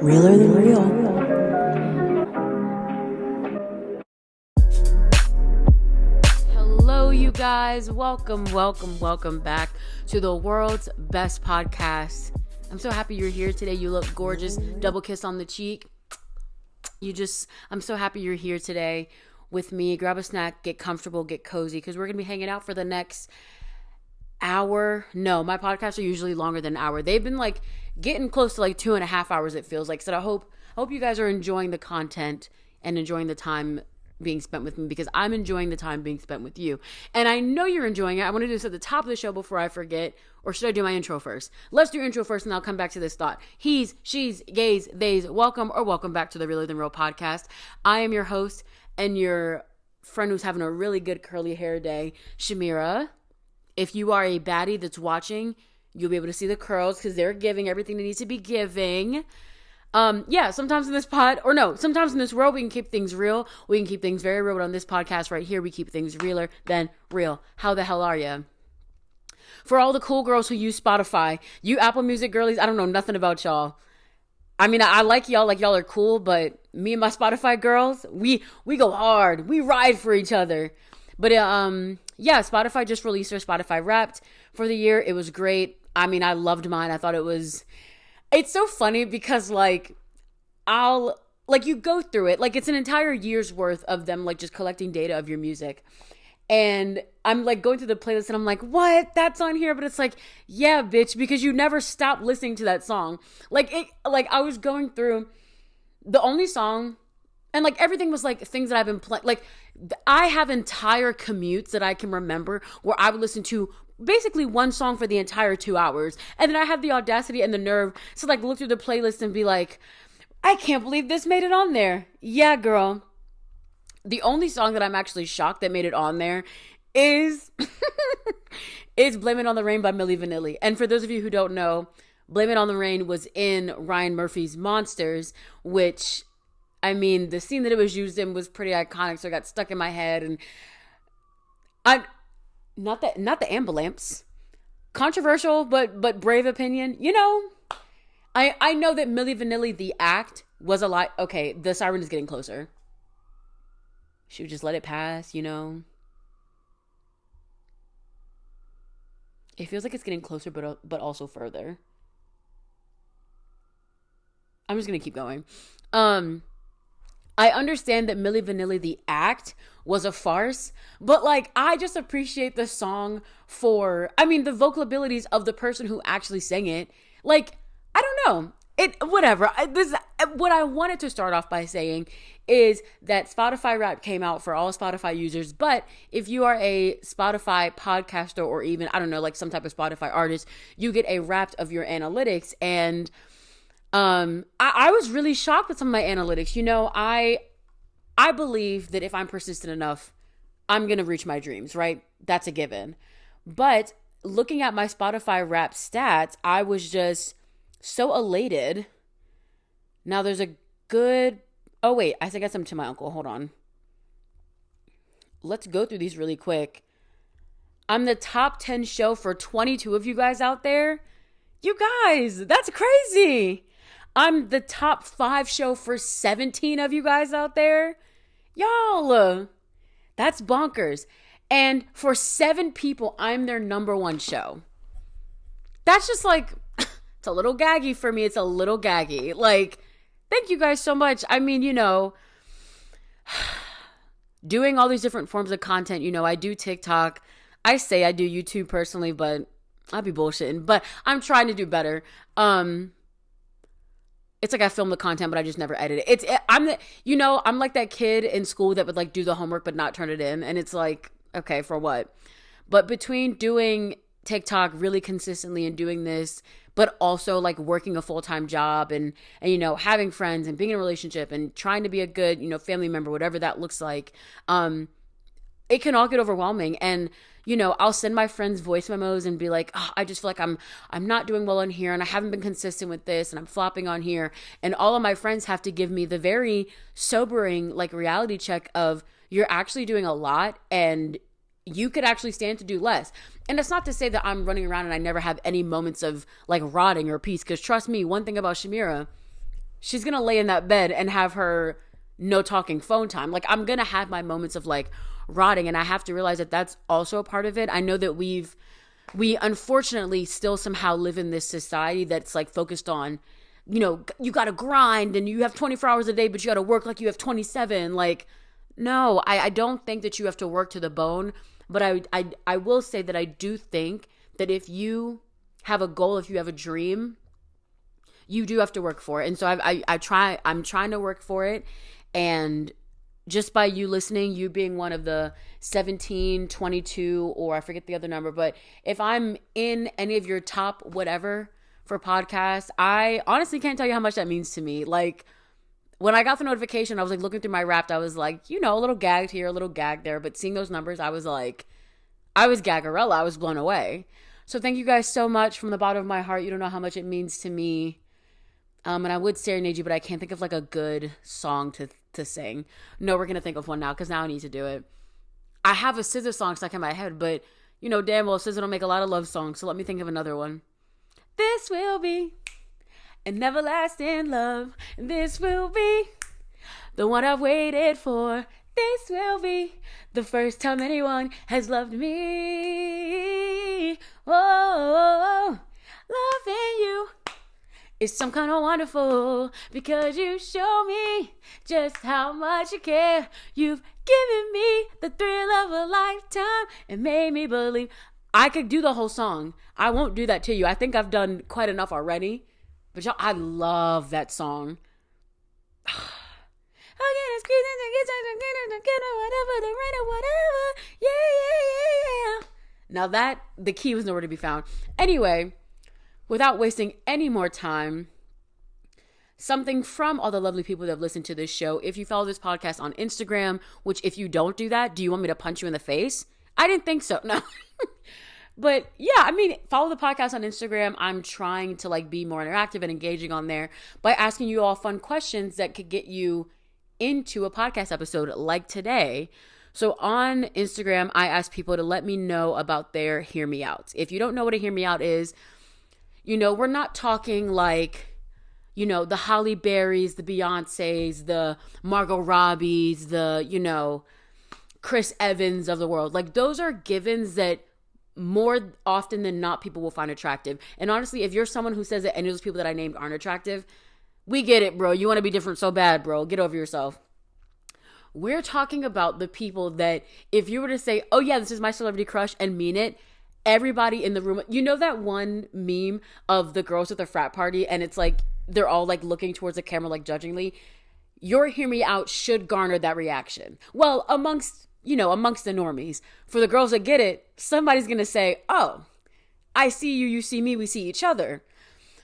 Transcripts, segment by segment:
Realer than real. Hello, you guys. Welcome back to the world's best podcast. I'm so happy you're here today. You look gorgeous. Double kiss on the cheek. I'm so happy you're here today with me. Grab a snack, get comfortable, get cozy, because we're going to be hanging out for the next hour. No, my podcasts are usually longer than an hour. They've been like getting close to like 2.5 hours, it feels like. So I hope you guys are enjoying the content and enjoying the time being spent with me, because I'm enjoying the time being spent with you. And I know you're enjoying it. I want to do this at the top of the show before I forget. Or should I do my intro first? Let's do intro first and I'll come back to this thought. He's, she's, gays, theys, welcome back to the Realer Than Real podcast. I am your host and your friend who's having a really good curly hair day, Shamira. If you are a baddie that's watching, you'll be able to see the curls because they're giving everything they need to be giving. Sometimes in this sometimes in this world, we can keep things real. We can keep things very real. But on this podcast right here, we keep things realer than real. How the hell are you? For all the cool girls who use Spotify, you Apple Music girlies, I don't know nothing about y'all. I mean, I like y'all are cool, but me and my Spotify girls, we go hard. We ride for each other. But Spotify just released their Spotify Wrapped for the year. It was great. I mean, I loved mine. I thought it's so funny because you go through it. Like, it's an entire year's worth of them, like, just collecting data of your music. And I'm like going through the playlist and I'm like, what? That's on here? But it's like, yeah, bitch, because you never stop listening to that song. I was going through the only song, and like everything was like things that I've been playing. Like, I have entire commutes that I can remember where I would listen to basically one song for the entire 2 hours. And then I have the audacity and the nerve to like look through the playlist and be like, I can't believe this made it on there. Yeah, girl. The only song that I'm actually shocked that made it on there is Blame It on the Rain by Milli Vanilli. And for those of you who don't know, Blame It on the Rain was in Ryan Murphy's Monsters, which, I mean, the scene that it was used in was pretty iconic, so it got stuck in my head. And not the ambulance. Controversial, but brave opinion. You know, I know that Milli Vanilli, the act, was a lot. Okay, the siren is getting closer. She would just let it pass, you know. It feels like it's getting closer, but also further. I'm just gonna keep going. I understand that Milli Vanilli, the act, was a farce, but like, I just appreciate the song for, I mean, the vocal abilities of the person who actually sang it. Like, I don't know. Whatever. What I wanted to start off by saying is that Spotify Wrapped came out for all Spotify users, but if you are a Spotify podcaster or even, I don't know, like some type of Spotify artist, you get a Wrapped of your analytics. And I was really shocked with some of my analytics. You know, I believe that if I'm persistent enough, I'm going to reach my dreams, right? That's a given. But looking at my Spotify Wrapped stats, I was just so elated. Now there's a good... Oh, wait. I think I got something to my uncle. Hold on. Let's go through these really quick. I'm the top 10 show for 22 of you guys out there. You guys, that's crazy. I'm the top 5 show for 17 of you guys out there. Y'all, that's bonkers. And for 7 people, I'm their number 1 show. That's just like... It's a little gaggy for me. It's a little gaggy. Like, thank you guys so much. I mean, you know, doing all these different forms of content, you know, I do TikTok. I say I do YouTube personally, but I'll be bullshitting. But I'm trying to do better. It's like I film the content, but I just never edit it. I'm like that kid in school that would like do the homework, but not turn it in. And it's like, okay, for what? But between doing TikTok really consistently and doing this, but also like working a full-time job and you know, having friends and being in a relationship and trying to be a good, you know, family member, whatever that looks like, it can all get overwhelming. And, you know, I'll send my friends voice memos and be like, oh, I just feel like I'm not doing well on here and I haven't been consistent with this and I'm flopping on here. And all of my friends have to give me the very sobering like reality check of, you're actually doing a lot and you could actually stand to do less. And it's not to say that I'm running around and I never have any moments of like rotting or peace. Because trust me, one thing about Shamira, she's going to lay in that bed and have her no talking phone time. Like, I'm going to have my moments of like rotting, and I have to realize that that's also a part of it. I know that we unfortunately still somehow live in this society that's like focused on, you know, you got to grind and you have 24 hours a day, but you got to work like you have 27. Like, no, I don't think that you have to work to the bone, but I will say that I do think that if you have a goal, if you have a dream, you do have to work for it. And so I'm trying to work for it. And just by you listening, you being one of the 17, 22, or I forget the other number, but if I'm in any of your top whatever for podcasts, I honestly can't tell you how much that means to me. Like, when I got the notification, I was like looking through my Wrapped, I was like, you know, a little gagged here, a little gagged there, but seeing those numbers, I was like, I was gaggarella. I was blown away. So thank you guys so much from the bottom of my heart. You don't know how much it means to me. And I would serenade you, but I can't think of like a good song to sing. No, we're going to think of one now because now I need to do it. I have a SZA song stuck in my head, but you know damn well SZA don't make a lot of love songs, so let me think of another one. This will be an everlasting love. This will be the one I've waited for. This will be the first time anyone has loved me. Oh, loving you is some kind of wonderful, because you show me just how much you care. You've given me the thrill of a lifetime and made me believe. I could do the whole song. I won't do that to you. I think I've done quite enough already. But y'all, I love that song. Yeah. Now that, the key was nowhere to be found. Anyway, without wasting any more time, something from all the lovely people that have listened to this show. If you follow this podcast on Instagram, which if you don't do that, do you want me to punch you in the face? I didn't think so. No. But yeah, I mean, follow the podcast on Instagram. I'm trying to like be more interactive and engaging on there by asking you all fun questions that could get you into a podcast episode like today. So on Instagram, I ask people to let me know about their hear me outs. If you don't know what a hear me out is, you know, we're not talking like, you know, the Halle Berrys, the Beyoncés, the Margot Robbies, the, you know, Chris Evans of the world. Like, those are givens that more often than not people will find attractive. And honestly, if you're someone who says that any of those people that I named aren't attractive, we get it, bro. You want to be different so bad, bro. Get over yourself. We're talking about the people that if you were to say, oh yeah, this is my celebrity crush, and mean it, everybody in the room, you know that one meme of the girls at the frat party and it's like they're all like looking towards the camera like judgingly? Your hear me out should garner that reaction. Well, amongst the normies. For the girls that get it, somebody's gonna say, oh, I see you, you see me, we see each other.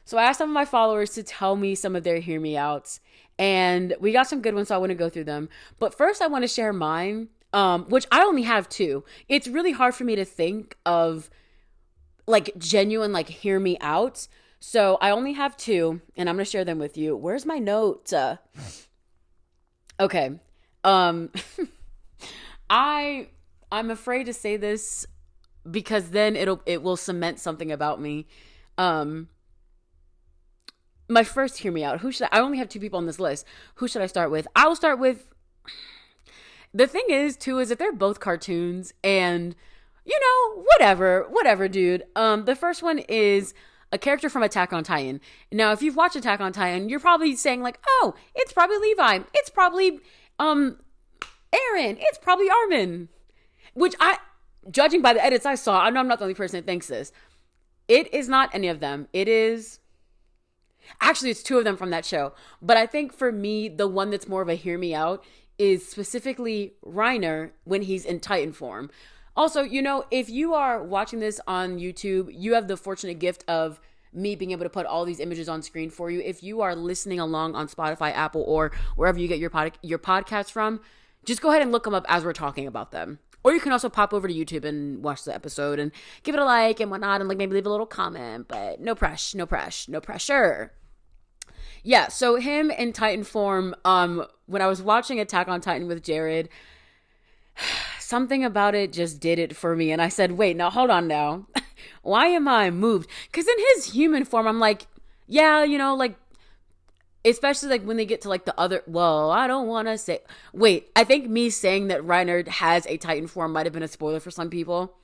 So I asked some of my followers to tell me some of their hear me outs, and we got some good ones, so I want to go through them. But first I want to share mine, which I only have two. It's really hard for me to think of like genuine like hear me outs. So I only have two, and I'm going to share them with you. Where's my note? Okay. I'm afraid to say this because then it will cement something about me. My first hear me out. I only have two people on this list. Who should I start with? I'll start with, the thing is too, is that they're both cartoons and you know, whatever, dude. The first one is a character from Attack on Titan. Now, if you've watched Attack on Titan, you're probably saying like, oh, it's probably Levi. It's probably, Aaron. It's probably Armin. Which judging by the edits I saw, I know I'm not the only person that thinks this. It is not any of them. Actually, it's two of them from that show. But I think for me, the one that's more of a hear me out is specifically Reiner when he's in Titan form. Also, you know, if you are watching this on YouTube, you have the fortunate gift of me being able to put all these images on screen for you. If you are listening along on Spotify, Apple, or wherever you get your podcast from, just go ahead and look them up as we're talking about them. Or you can also pop over to YouTube and watch the episode and give it a like and whatnot and like maybe leave a little comment, but no pressure. Yeah, so him in Titan form, when I was watching Attack on Titan with Jared, something about it just did it for me. And I said, wait, now hold on now. Why am I moved? Because in his human form, I'm like, yeah, you know, like especially like when they get to like the other, well, I don't want to say, wait, I think me saying that Reiner has a Titan form might have been a spoiler for some people.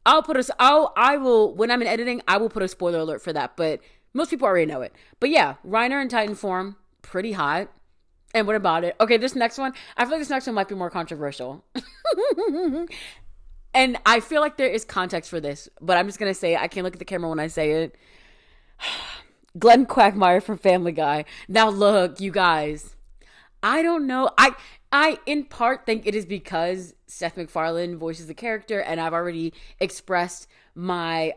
I will, when I'm in editing, I will put a spoiler alert for that, but most people already know it. But yeah, Reiner in Titan form, pretty hot. And what about it? Okay, this next one, I feel like this next one might be more controversial. And I feel like there is context for this, but I'm just going to say it. I can't look at the camera when I say it. Glenn Quagmire from Family Guy. Now look, you guys, I don't know. I in part think it is because Seth MacFarlane voices the character, and I've already expressed my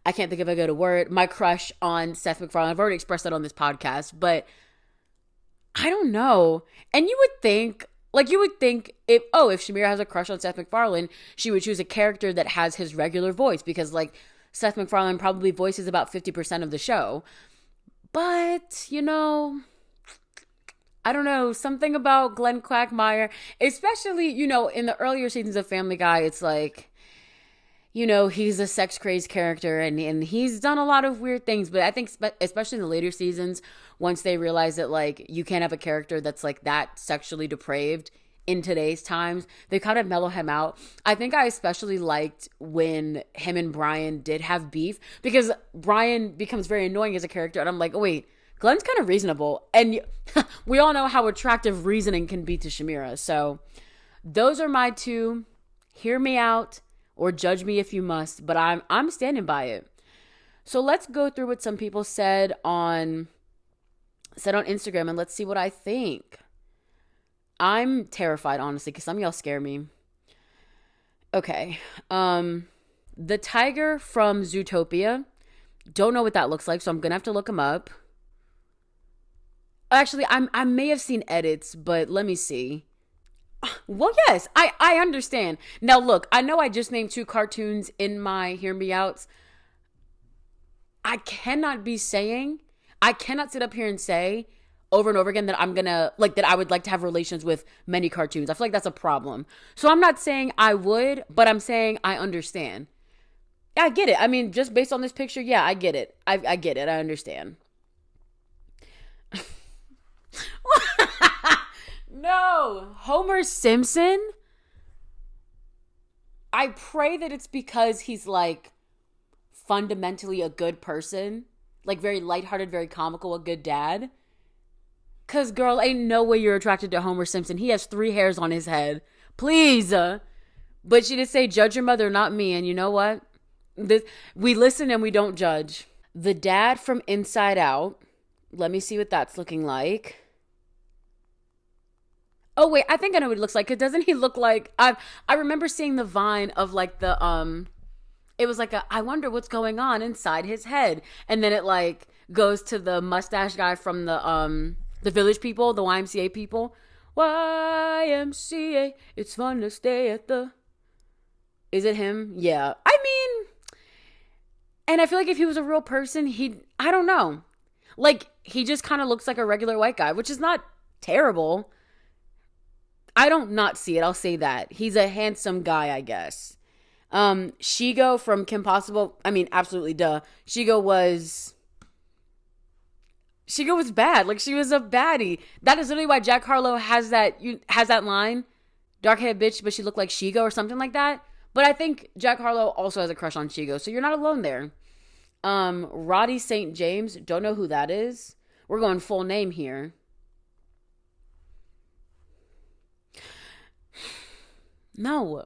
I can't think of a good word, my crush on Seth MacFarlane. I've already expressed that on this podcast, but I don't know. And you would think if Shamira has a crush on Seth MacFarlane, she would choose a character that has his regular voice, because like Seth MacFarlane probably voices about 50% of the show. But, you know, I don't know, something about Glenn Quagmire, especially, you know, in the earlier seasons of Family Guy, it's like, you know, he's a sex crazed character, and he's done a lot of weird things. But I think especially in the later seasons, once they realize that like you can't have a character that's like that sexually depraved in today's times, they kind of mellow him out. I think I especially liked when him and Brian did have beef, because Brian becomes very annoying as a character, and I'm like, oh wait, Glenn's kind of reasonable. And we all know how attractive reasoning can be to Shamira. So those are my two. Hear me out or judge me if you must, but I'm standing by it. So let's go through what some people said on Instagram, and let's see what I think. I'm terrified, honestly, because some of y'all scare me. Okay. The tiger from Zootopia. Don't know what that looks like, so I'm going to have to look him up. Actually, I may have seen edits, but let me see. Well, yes, I understand. Now, look, I know I just named two cartoons in my Hear Me Outs. I cannot sit up here and say over and over again that I'm gonna, like, that I would like to have relations with many cartoons. I feel like that's a problem. So I'm not saying I would, but I'm saying I understand. I get it. I mean, just based on this picture, yeah, I get it. I get it. I understand. No, Homer Simpson. I pray that it's because he's like fundamentally a good person, like very lighthearted, very comical, a good dad. Cause girl, ain't no way you're attracted to Homer Simpson. He has 3 hairs on his head. Please. But she did say, judge your mother, not me. And you know what? We listen and we don't judge. The dad from Inside Out. Let me see what that's looking like. Oh wait, I think I know what he looks like. Cause doesn't he look like, I remember seeing the Vine of like the it was like I wonder what's going on inside his head, and then it like goes to the mustache guy from the Village People, the YMCA people. YMCA, it's fun to stay at the. Is it him? Yeah. I mean, and I feel like if he was a real person, I don't know. Like, he just kind of looks like a regular white guy, which is not terrible. I don't not see it. I'll say that. He's a handsome guy, I guess. Shigo from Kim Possible. I mean, absolutely, duh. Shigo was bad. Like, she was a baddie. That is literally why Jack Harlow has that line, dark-haired bitch, but she looked like Shigo or something like that. But I think Jack Harlow also has a crush on Shigo, so you're not alone there. Roddy St. James, don't know who that is. We're going full name here. No.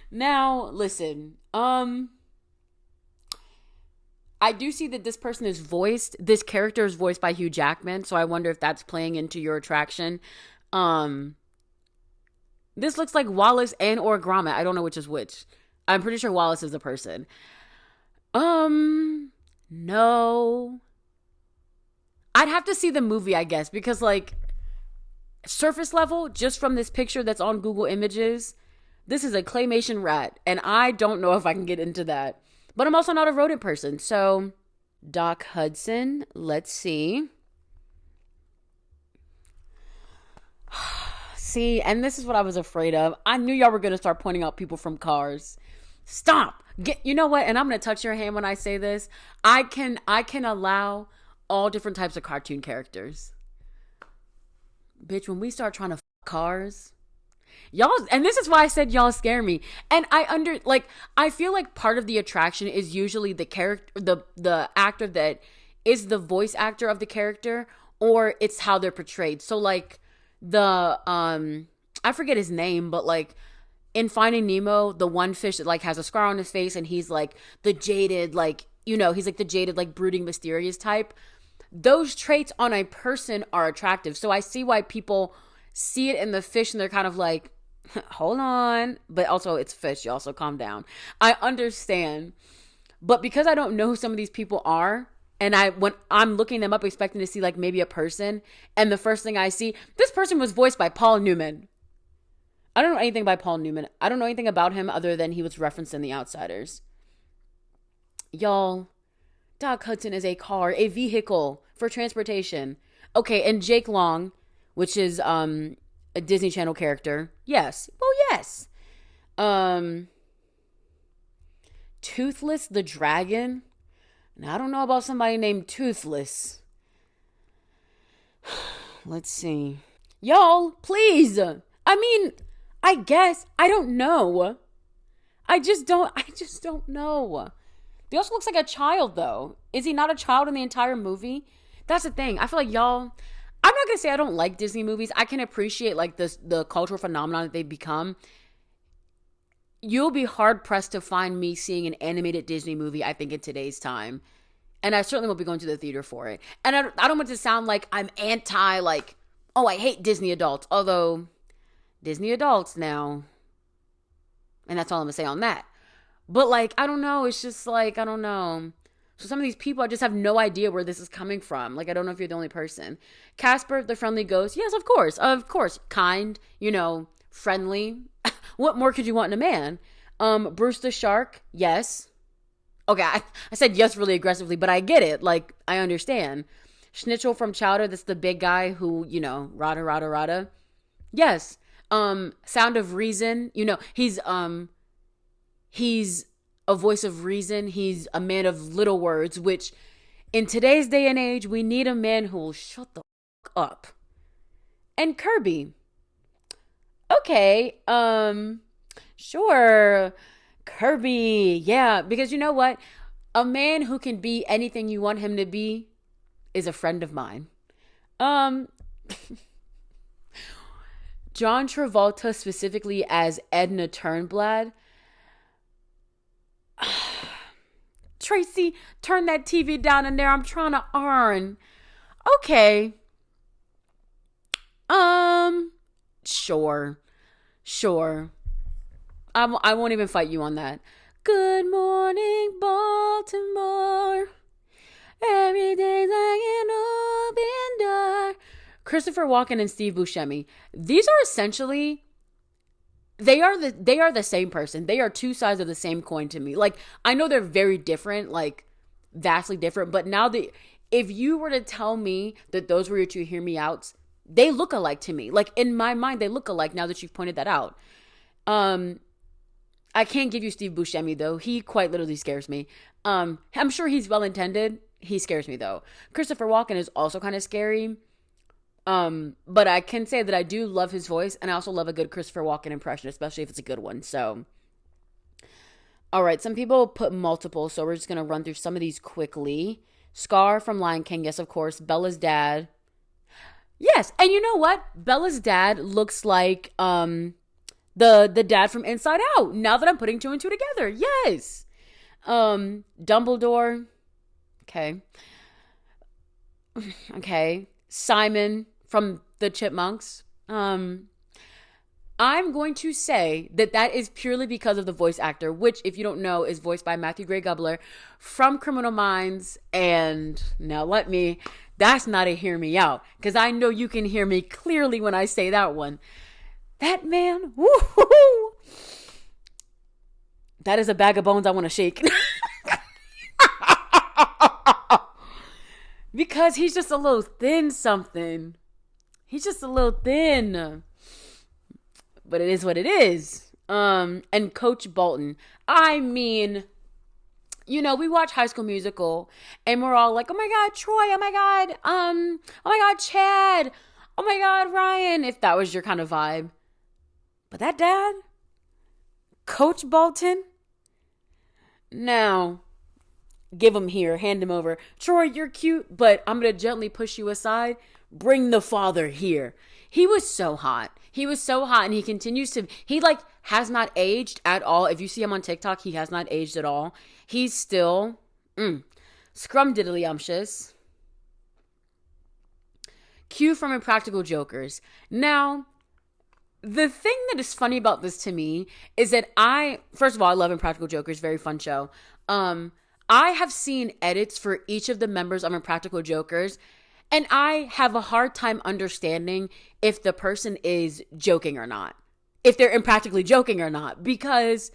Now, listen. I do see that this character is voiced by Hugh Jackman, so I wonder if that's playing into your attraction. This looks like Wallace and or Gromit. I don't know which is which. I'm pretty sure Wallace is the person. No. I'd have to see the movie, I guess, because like surface level, just from this picture that's on Google Images, this is a claymation rat, and I don't know if I can get into that. But I'm also not a rodent person, so Doc Hudson, let's see. See, and this is what I was afraid of. I knew y'all were going to start pointing out people from Cars. Stop! You know what? And I'm gonna touch your hand when I say this. I can allow all different types of cartoon characters. Bitch, when we start trying to cars, y'all, and this is why I said y'all scare me. And I feel like part of the attraction is usually the character, the actor that is the voice actor of the character, or it's how they're portrayed. So like the I forget his name, but like in Finding Nemo, the one fish that like has a scar on his face and he's like the jaded, like, you know, he's like the jaded, like brooding, mysterious type. Those traits on a person are attractive. So I see why people see it in the fish and they're kind of like, hold on. But also it's fish. You also calm down. I understand. But because I don't know who some of these people are, and when I'm looking them up expecting to see like maybe a person, and the first thing I see, this person was voiced by Paul Newman. I don't know anything by Paul Newman. I don't know anything about him other than he was referenced in The Outsiders. Y'all, Doc Hudson is a car, a vehicle for transportation. Okay, and Jake Long, which is a Disney Channel character. Yes. Well, yes. Toothless the Dragon. Now, I don't know about somebody named Toothless. Let's see. Y'all, please. I mean, I guess. I don't know. I just don't know. He also looks like a child, though. Is he not a child in the entire movie? That's the thing. I feel like y'all, I'm not going to say I don't like Disney movies. I can appreciate like the cultural phenomenon that they've become. You'll be hard pressed to find me seeing an animated Disney movie, I think, in today's time. And I certainly won't be going to the theater for it. And I don't want to sound like I'm anti, like, oh, I hate Disney adults. Although, Disney adults now. And that's all I'm going to say on that. But, like, I don't know. It's just, like, I don't know. So some of these people, I just have no idea where this is coming from. Like, I don't know if you're the only person. Casper, the friendly ghost. Yes, of course. Of course. Kind, you know, friendly. What more could you want in a man? Bruce the shark. Yes. Okay, I said yes really aggressively, but I get it. Like, I understand. Schnitzel from Chowder, that's the big guy who, you know, rada, rada, rada. Yes. Sound of Reason, you know, he's a voice of reason. He's a man of little words, which in today's day and age, we need a man who will shut the fuck up. And Kirby. Okay, sure. Kirby, yeah, because you know what? A man who can be anything you want him to be is a friend of mine. John Travolta specifically as Edna Turnblad. Tracy, turn that TV down in there. I'm trying to earn. Okay. Sure. I won't even fight you on that. Good morning, Baltimore. Every day's like an open door. Christopher Walken and Steve Buscemi. These are essentially, they are the same person. They are two sides of the same coin to me. Like, I know they're very different, like vastly different, but now if you were to tell me that those were your two hear me outs, they look alike to me. Like, in my mind, they look alike now that you've pointed that out. I can't give you Steve Buscemi, though. He quite literally scares me. I'm sure he's well-intended. He scares me, though. Christopher Walken is also kind of scary. But I can say that I do love his voice, and I also love a good Christopher Walken impression, especially if it's a good one. So, all right, some people put multiple, so we're just going to run through some of these quickly. Scar from Lion King, yes, of course. Bella's dad. Yes, and you know what? Bella's dad looks like the dad from Inside Out. Now that I'm putting two and two together, yes. Dumbledore. Okay. Simon from the Chipmunks. I'm going to say that is purely because of the voice actor, which, if you don't know, is voiced by Matthew Gray Gubler from Criminal Minds. And now that's not a hear me out, because I know you can hear me clearly when I say that one. That man, woo-hoo-hoo, that is a bag of bones I want to shake. Because he's just a little thin something. He's just a little thin. But it is what it is. And Coach Bolton. I mean, we watch High School Musical and we're all like, oh my God, Troy, oh my God, oh my God, Chad, oh my God, Ryan, if that was your kind of vibe. But that dad, Coach Bolton, now give him here, hand him over. Troy, you're cute, but I'm going to gently push you aside. Bring the father here. He was so hot. He was so hot, and he continues to, he like has not aged at all. If you see him on TikTok, he has not aged at all. He's still scrumdiddlyumptious. Q from Impractical Jokers. Now, the thing that is funny about this to me is that first of all, I love Impractical Jokers. Very fun show. I have seen edits for each of the members of Impractical Jokers, and I have a hard time understanding if the person is joking or not. If they're impractically joking or not. Because,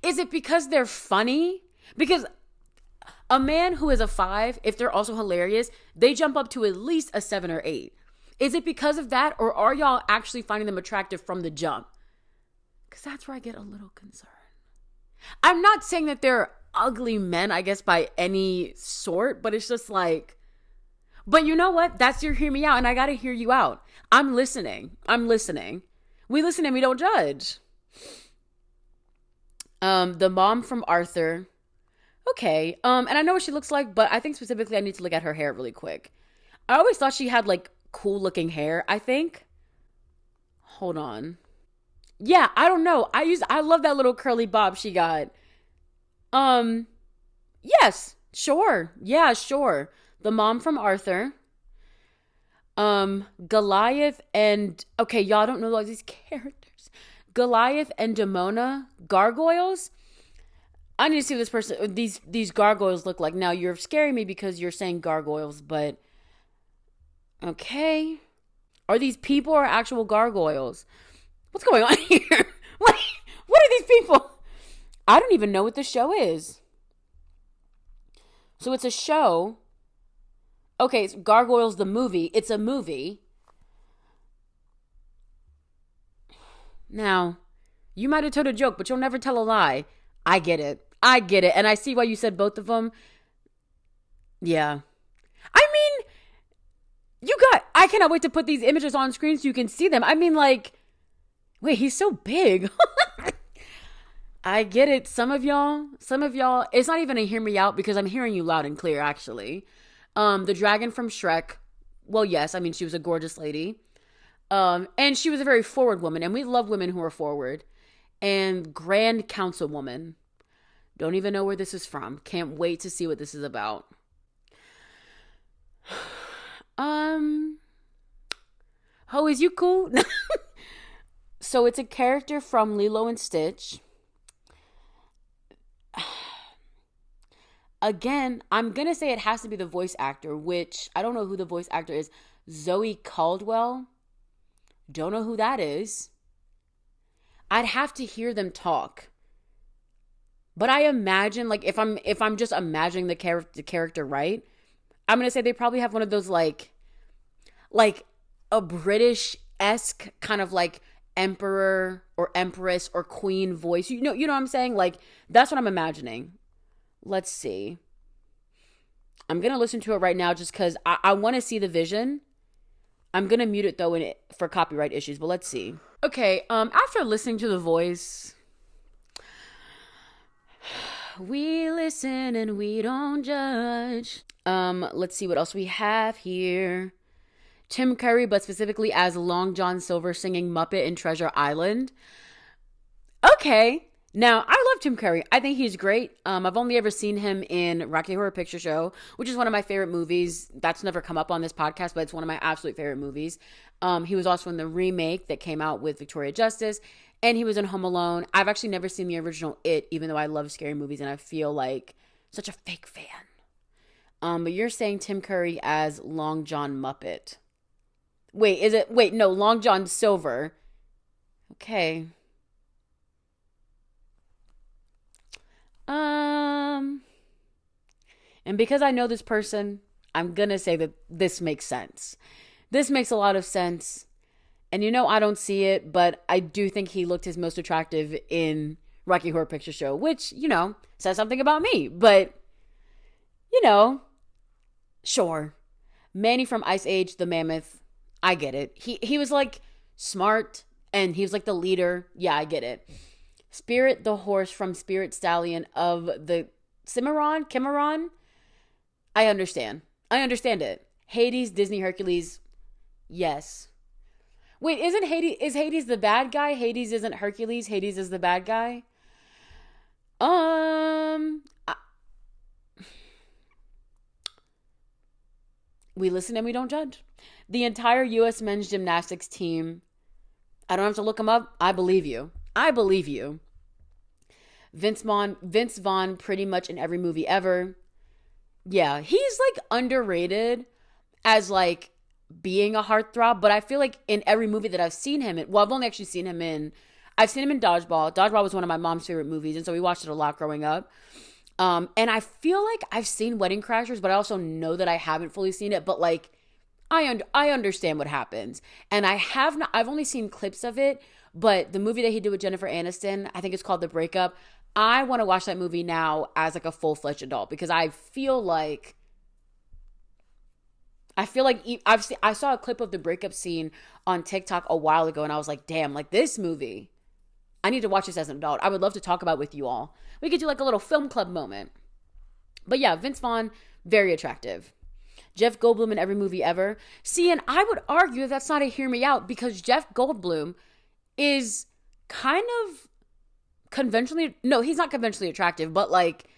is it because they're funny? Because a man who is a 5, if they're also hilarious, they jump up to at least a 7 or 8. Is it because of that, or are y'all actually finding them attractive from the jump? Because that's where I get a little concerned. I'm not saying that they're ugly men, I guess, by any sort, but it's just like, but you know what? That's your hear me out, and I gotta hear you out. I'm listening. We listen and we don't judge. The mom from Arthur. Okay. And I know what she looks like, but I think specifically I need to look at her hair really quick. I always thought she had like cool looking hair, I think. Hold on. Yeah, I don't know. I love that little curly bob she got. Yes, sure. Yeah, sure. The mom from Arthur. Goliath and, okay, y'all don't know all these characters. Goliath and Demona, gargoyles. I need to see what this person, these gargoyles look like. Now, you're scaring me because you're saying gargoyles, but okay. Are these people or actual gargoyles? What's going on here? What are these people? I don't even know what the show is. So it's a show. Okay, it's Gargoyles the movie. It's a movie. Now, you might have told a joke, but you'll never tell a lie. I get it. And I see why you said both of them. Yeah. I mean, I cannot wait to put these images on screen so you can see them. I mean, like, wait, he's so big. I get it. Some of y'all, it's not even a hear me out because I'm hearing you loud and clear, actually. The dragon from Shrek. Well, yes, I mean, she was a gorgeous lady. And she was a very forward woman, and we love women who are forward. And Grand Councilwoman. Don't even know where this is from. Can't wait to see what this is about. Oh, is you cool? So it's a character from Lilo and Stitch. Again, I'm going to say it has to be the voice actor, which I don't know who the voice actor is. Zoe Caldwell. Don't know who that is. I'd have to hear them talk. But I imagine, like, if I'm just imagining the character right, I'm going to say they probably have one of those, like a British-esque kind of, like, emperor or empress or queen voice. You know what I'm saying? Like, that's what I'm imagining. Let's see. I'm going to listen to it right now just because I want to see the vision. I'm going to mute it, though, for copyright issues, but let's see. Okay, after listening to the voice, we listen and we don't judge. Let's see what else we have here. Tim Curry, but specifically as Long John Silver singing Muppet in Treasure Island. Okay. Now, I love Tim Curry. I think he's great. I've only ever seen him in Rocky Horror Picture Show, which is one of my favorite movies. That's never come up on this podcast, but it's one of my absolute favorite movies. He was also in the remake that came out with Victoria Justice, and he was in Home Alone. I've actually never seen the original It, even though I love scary movies, and I feel like such a fake fan. But you're saying Tim Curry as Long John Muppet. No, Long John Silver. Okay. And because I know this person, I'm gonna say that this makes sense. This makes a lot of sense. And I don't see it, but I do think he looked his most attractive in Rocky Horror Picture Show, which, you know, says something about me. But, you know, sure. Manny from Ice Age, the Mammoth, I get it. He was like smart and he was like the leader. Yeah, I get it. Spirit, the horse from Spirit Stallion of the Cimarron, I understand. I understand it. Hades, Disney Hercules, yes. Wait, is Hades the bad guy? Hades isn't Hercules. Hades is the bad guy. We listen and we don't judge. The entire U.S. men's gymnastics team, I don't have to look them up. I believe you. I believe you. Vince Vaughn pretty much in every movie ever. Yeah, he's like underrated as like being a heartthrob, but I feel like in every movie that I've seen him in, well, I've only actually seen him in, I've seen him in Dodgeball. Dodgeball was one of my mom's favorite movies, and so we watched it a lot growing up. And I feel like I've seen Wedding Crashers, but I also know that I haven't fully seen it, but like, I understand what happens. And I've only seen clips of it, but the movie that he did with Jennifer Aniston, I think it's called The Breakup. I want to watch that movie now as like a full-fledged adult because I saw a clip of the breakup scene on TikTok a while ago and I was like, damn, like this movie, I need to watch this as an adult. I would love to talk about it with you all. We could do like a little film club moment. But yeah, Vince Vaughn, very attractive. Jeff Goldblum in every movie ever. See, and I would argue that's not a hear me out because Jeff Goldblum is kind of conventionally, no, he's not conventionally attractive, but like,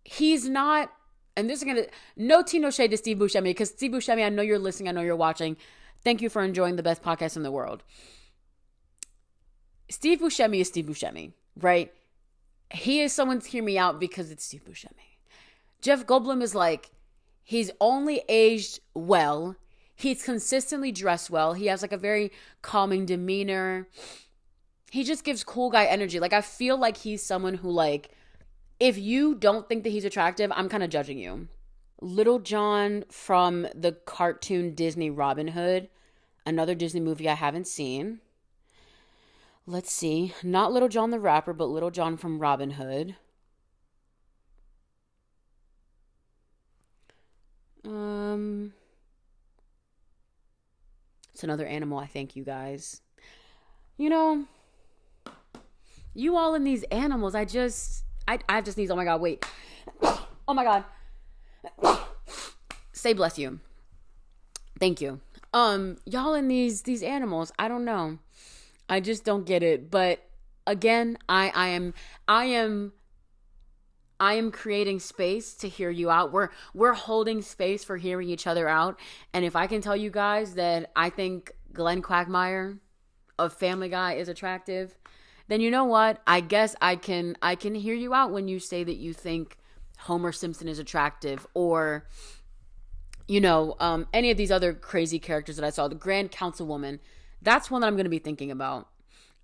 he's not, and this is gonna, no tea, no shade to Steve Buscemi, because Steve Buscemi, I know you're listening, I know you're watching. Thank you for enjoying the best podcast in the world. Steve Buscemi is Steve Buscemi, right? He is someone's hear me out because it's Steve Buscemi. Jeff Goldblum is like, he's only aged well. He's consistently dressed well. He has like a very calming demeanor. He just gives cool guy energy. Like, I feel like he's someone who, like, if you don't think that he's attractive, I'm kind of judging you. Little John from the cartoon Disney Robin Hood. Another Disney movie I haven't seen. Let's see. Not Little John the Rapper, but Little John from Robin Hood. It's another animal, I think, you guys. You know, you all in these animals, I just sneeze. Oh my God, wait. Oh my God. Say bless you. Thank you. Y'all in these animals, I don't know. I just don't get it. But again, I am creating space to hear you out. We're holding space for hearing each other out. And if I can tell you guys that I think Glenn Quagmire of Family Guy is attractive, then you know what? I guess I can hear you out when you say that you think Homer Simpson is attractive, or you know, any of these other crazy characters that I saw. The Grand Councilwoman, that's one that I'm going to be thinking about.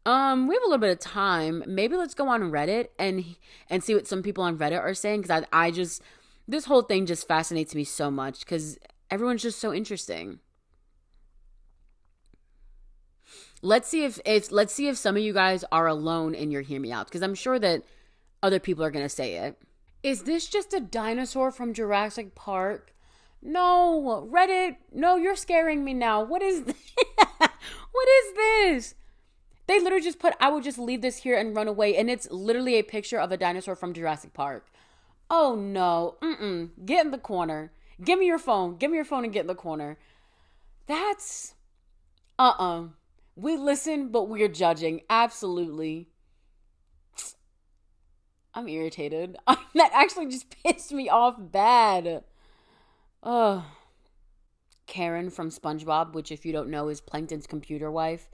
We have a little bit of time. Maybe let's go on Reddit and see what some people on Reddit are saying, because I just, this whole thing just fascinates me so much because everyone's just so interesting. Let's see if some of you guys are alone in your hear me out, because I'm sure that other people are going to say it. Is this just a dinosaur from Jurassic Park? No, Reddit. No, you're scaring me now. What is this? What is this? They literally just put, I would just leave this here and run away. And it's literally a picture of a dinosaur from Jurassic Park. Oh no. Get in the corner. Give me your phone. Give me your phone and get in the corner. That's, we listen, but we're judging. Absolutely. I'm irritated. That actually just pissed me off bad. Karen from SpongeBob, which if you don't know is Plankton's computer wife.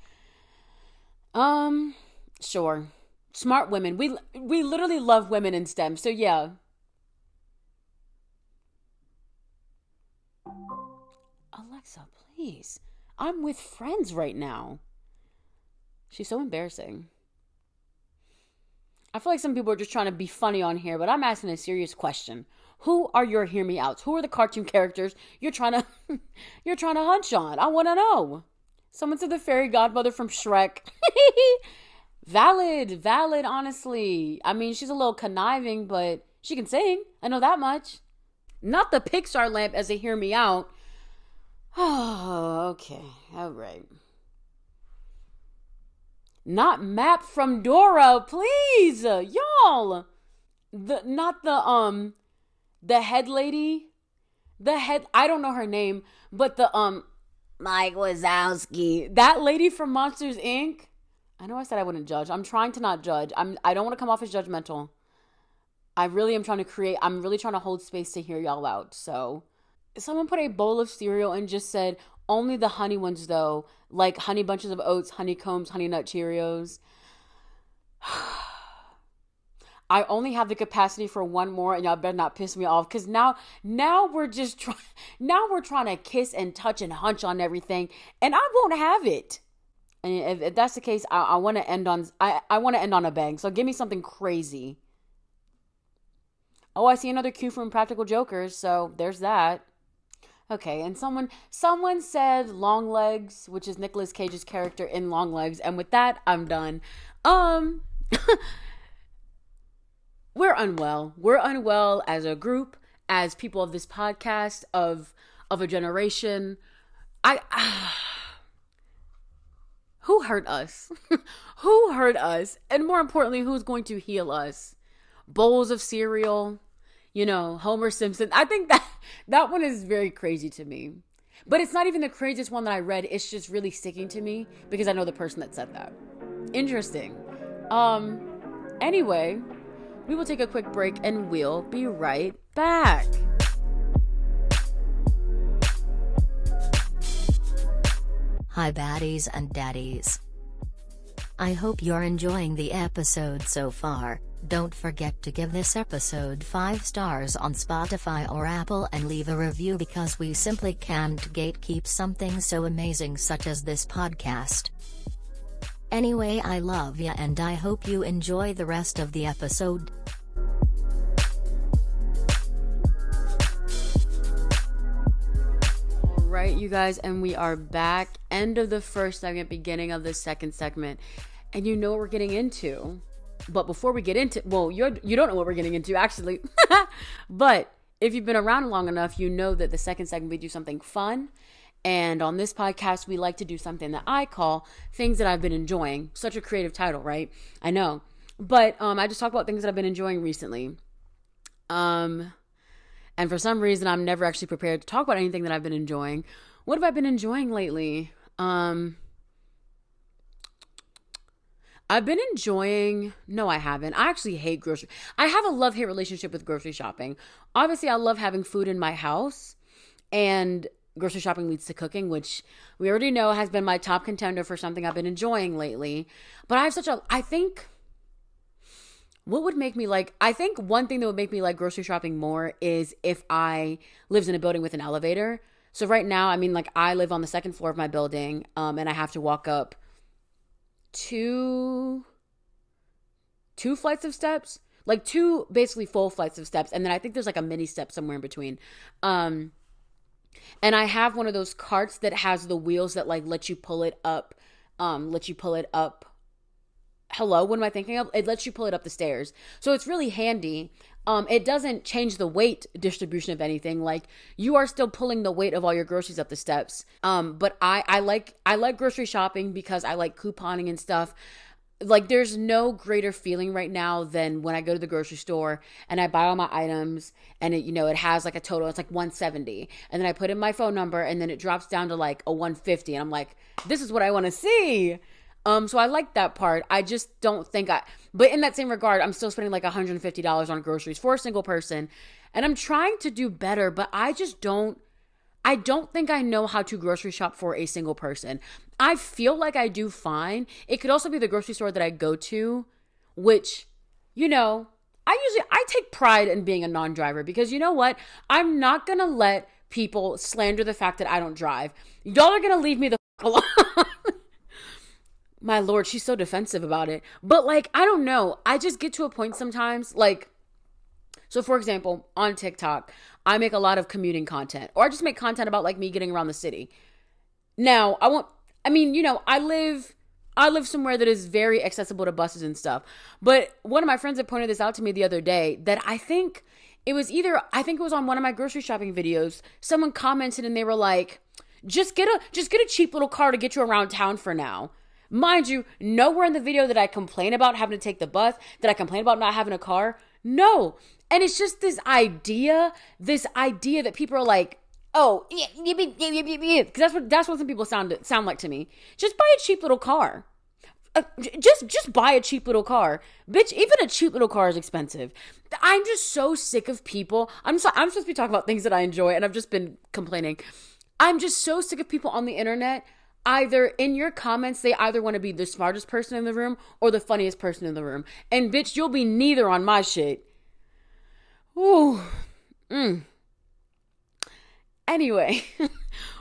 Sure. Smart women. We literally love women in STEM. So yeah. Alexa, please. I'm with friends right now. She's so embarrassing. I feel like some people are just trying to be funny on here, but I'm asking a serious question. Who are your hear me outs? Who are the cartoon characters you're trying to hunch on? I want to know. Someone said the fairy godmother from Shrek. Valid, honestly. I mean, she's a little conniving, but she can sing. I know that much. Not the Pixar lamp as they hear me out. Oh, okay. All right. Not Map from Dora, please. Y'all. The head lady. I don't know her name, but Mike Wazowski. That lady from Monsters, Inc. I know I said I wouldn't judge. I'm trying to not judge. I don't want to come off as judgmental. I'm really trying to hold space to hear y'all out. So, someone put a bowl of cereal and just said, only the honey ones though, like Honey Bunches of Oats, Honeycombs, Honey Nut Cheerios. I only have the capacity for one more, and y'all better not piss me off, because now we're trying to kiss and touch and hunch on everything, and I won't have it. And if that's the case, I want to end on a bang. So give me something crazy. Oh, I see another cue from Practical Jokers, so there's that. Okay, and someone said Longlegs, which is Nicolas Cage's character in Longlegs, and with that, I'm done. We're unwell. We're unwell as a group, as people of this podcast, of a generation. Who hurt us? Who hurt us? And more importantly, who's going to heal us? Bowls of cereal, Homer Simpson. I think that one is very crazy to me. But it's not even the craziest one that I read. It's just really sticking to me because I know the person that said that. Interesting. Anyway, we will take a quick break and we'll be right back. Hi baddies and daddies. I hope you're enjoying the episode so far. Don't forget to give this episode 5 stars on Spotify or Apple and leave a review, because we simply can't gatekeep something so amazing such as this podcast. Anyway, I love ya and I hope you enjoy the rest of the episode. Alright, you guys, and we are back. End of the first segment, beginning of the second segment. And you know what we're getting into. But before we get into, you don't know what we're getting into, actually. But if you've been around long enough, you know that the second segment we do something fun. And on this podcast, we like to do something that I call things that I've been enjoying. Such a creative title, right? I know. But I just talk about things that I've been enjoying recently. And for some reason, I'm never actually prepared to talk about anything that I've been enjoying. What have I been enjoying lately? I've been enjoying... No, I haven't. I actually hate grocery... I have a love-hate relationship with grocery shopping. Obviously, I love having food in my house. And grocery shopping leads to cooking, which we already know has been my top contender for something I've been enjoying lately. But I have such a... I think... What would make me like... I think one thing that would make me like grocery shopping more is if I lived in a building with an elevator. So right now, I mean, like, I live on the second floor of my building, and I have to walk up two flights of steps, like 2 basically full flights of steps, and then I think there's like a mini step somewhere in between. And I have one of those carts that has the wheels that like let you pull it up. Hello, what am I thinking of? It lets you pull it up the stairs. So it's really handy. It doesn't change the weight distribution of anything. Like, you are still pulling the weight of all your groceries up the steps. But I like grocery shopping because I like couponing and stuff. Like, there's no greater feeling right now than when I go to the grocery store and I buy all my items and it has like a total, it's like $170. And then I put in my phone number and then it drops down to like a $150. And I'm like, this is what I want to see. So I like that part. I just don't think but in that same regard, I'm still spending like $150 on groceries for a single person. And I'm trying to do better, but I don't think I know how to grocery shop for a single person. I feel like I do fine. It could also be the grocery store that I go to, which, I take pride in being a non-driver because you know what? I'm not going to let people slander the fact that I don't drive. Y'all are going to leave me the fuck alone. My Lord, she's so defensive about it. But like, I don't know. I just get to a point sometimes, like, so for example, on TikTok, I make a lot of commuting content, or I just make content about like me getting around the city. Now, I live I live somewhere that is very accessible to buses and stuff. But one of my friends had pointed this out to me the other day, that I think it was on one of my grocery shopping videos. Someone commented and they were like, just get a cheap little car to get you around town for now. Mind you, nowhere in the video did I complain about having to take the bus. Did I complain about not having a car? No. And it's just this idea that people are like, oh, because that's what some people sound like to me. Just buy a cheap little car. Just buy a cheap little car. Bitch, even a cheap little car is expensive. I'm just so sick of people. I'm supposed to be talking about things that I enjoy, and I've just been complaining. I'm just so sick of people on the internet. Either in your comments, they either want to be the smartest person in the room or the funniest person in the room. And bitch, you'll be neither on my shit. Ooh. Anyway,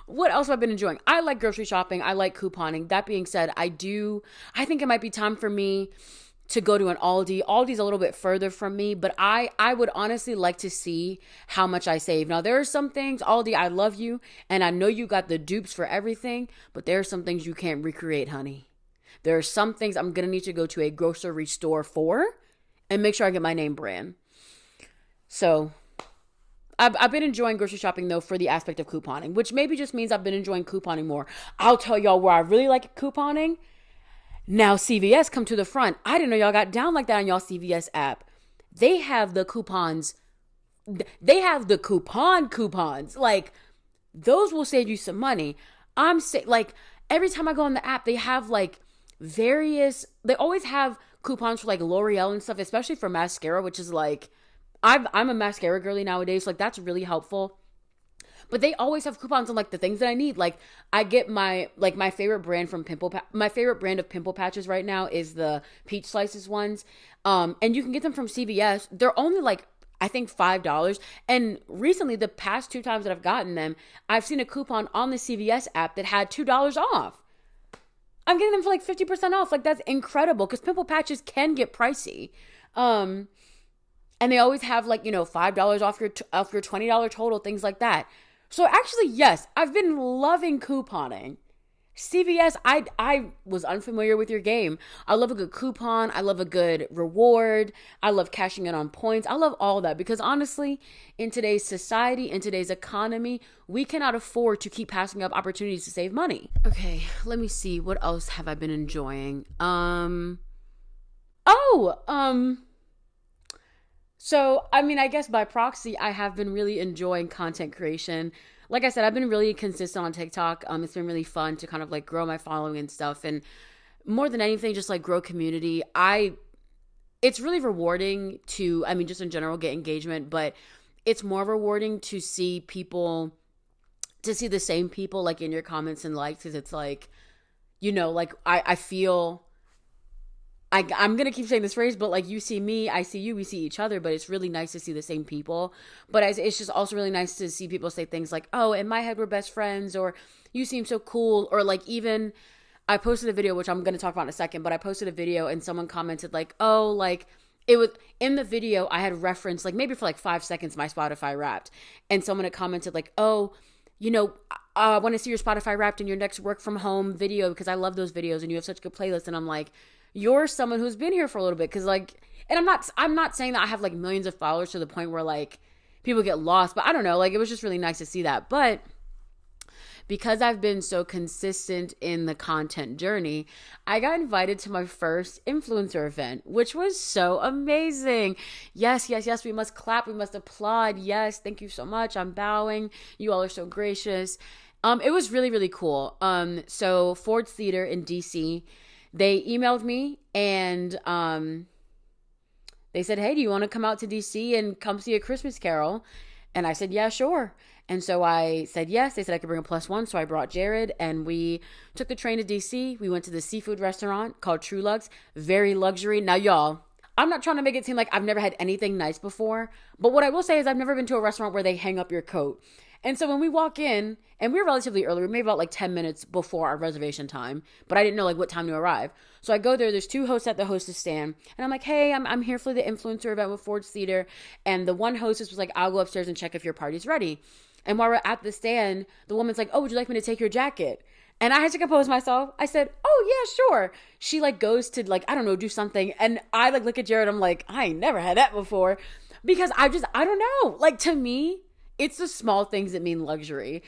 what else have I been enjoying? I like grocery shopping. I like couponing. That being said, I think it might be time for me to go to an Aldi. Aldi's a little bit further from me, but I would honestly like to see how much I save. Now, there are some things, Aldi, I love you, and I know you got the dupes for everything, but there are some things you can't recreate, honey. There are some things I'm going to need to go to a grocery store for and make sure I get my name brand. So I've been enjoying grocery shopping, though, for the aspect of couponing, which maybe just means I've been enjoying couponing more. I'll tell y'all where I really like couponing. Now CVS come to the front. I didn't know y'all got down like that on y'all CVS app. They have the coupons. They have the coupons. Like, those will save you some money. Like, every time I go on the app, they have like they always have coupons for like L'Oreal and stuff, especially for mascara, which is like, I'm a mascara girly nowadays. So like, that's really helpful. But they always have coupons on like the things that I need. Like, I get my favorite brand from my favorite brand of pimple patches right now is the Peach Slices ones. And you can get them from CVS. They're only like, I think $5. And recently, the past 2 times that I've gotten them, I've seen a coupon on the CVS app that had $2 off. I'm getting them for like 50% off. Like, that's incredible, because pimple patches can get pricey. And they always have like, $5 off your $20 total, things like that. So actually, yes, I've been loving couponing. CVS, I was unfamiliar with your game. I love a good coupon. I love a good reward. I love cashing in on points. I love all that, because honestly, in today's society, in today's economy, we cannot afford to keep passing up opportunities to save money. Okay, let me see. What else have I been enjoying? So, I mean, I guess by proxy, I have been really enjoying content creation. Like I said, I've been really consistent on TikTok. It's been really fun to kind of like grow my following and stuff. And more than anything, just like grow community. It's really rewarding to, I mean, just in general, get engagement, but it's more rewarding to see the same people like in your comments and likes, because it's like, like I feel... I'm going to keep saying this phrase, but like, you see me, I see you, we see each other, but it's really nice to see the same people. But it's just also really nice to see people say things like, oh, in my head, we're best friends, or you seem so cool. Or like, even I posted a video, which I'm going to talk about in a second, but I posted a video and someone commented like, oh, like it was in the video, I had referenced like maybe for like 5 seconds, my Spotify Wrapped. And someone had commented like, oh, I want to see your Spotify Wrapped in your next work from home video, because I love those videos and you have such good playlists. And I'm like, you're someone who's been here for a little bit, because like, and I'm not saying that I have like millions of followers to the point where like people get lost, but I don't know, like it was just really nice to see that. But because I've been so consistent in the content journey, I got invited to my first influencer event, which was so amazing. Yes, we must clap, we must applaud. Yes, thank you so much. I'm bowing. You all are so gracious. It was really, really cool. So Ford's Theater in DC, they emailed me and they said, hey, do you want to come out to DC and come see A Christmas Carol? And I said, yeah, sure. And so I said yes. They said I could bring a +1. So I brought Jared and we took the train to DC. We went to the seafood restaurant called True Lux. Very luxury. Now, y'all, I'm not trying to make it seem like I've never had anything nice before. But what I will say is I've never been to a restaurant where they hang up your coat. And so when we walk in, and we were relatively early, we made about like 10 minutes before our reservation time, but I didn't know like what time to arrive. So I go there, there's 2 hosts at the hostess stand, and I'm like, hey, I'm here for the influencer event with Ford's Theater. And the one hostess was like, I'll go upstairs and check if your party's ready. And while we're at the stand, the woman's like, oh, would you like me to take your jacket? And I had to compose myself. I said, oh yeah, sure. She like goes to like, I don't know, do something. And I like look at Jared. I'm like, I ain't never had that before. Because I don't know. Like to me, it's the small things that mean luxury.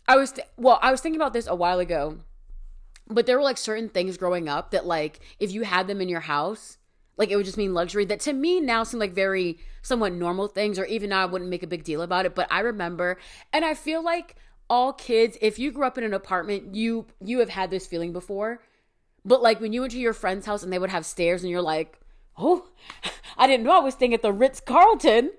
I was thinking about this a while ago, but there were like certain things growing up that like, if you had them in your house, like it would just mean luxury, that to me now seem like very somewhat normal things, or even now I wouldn't make a big deal about it. But I remember, and I feel like all kids, if you grew up in an apartment, you have had this feeling before. But like when you went to your friend's house and they would have stairs and you're like, oh, I didn't know I was staying at the Ritz-Carlton.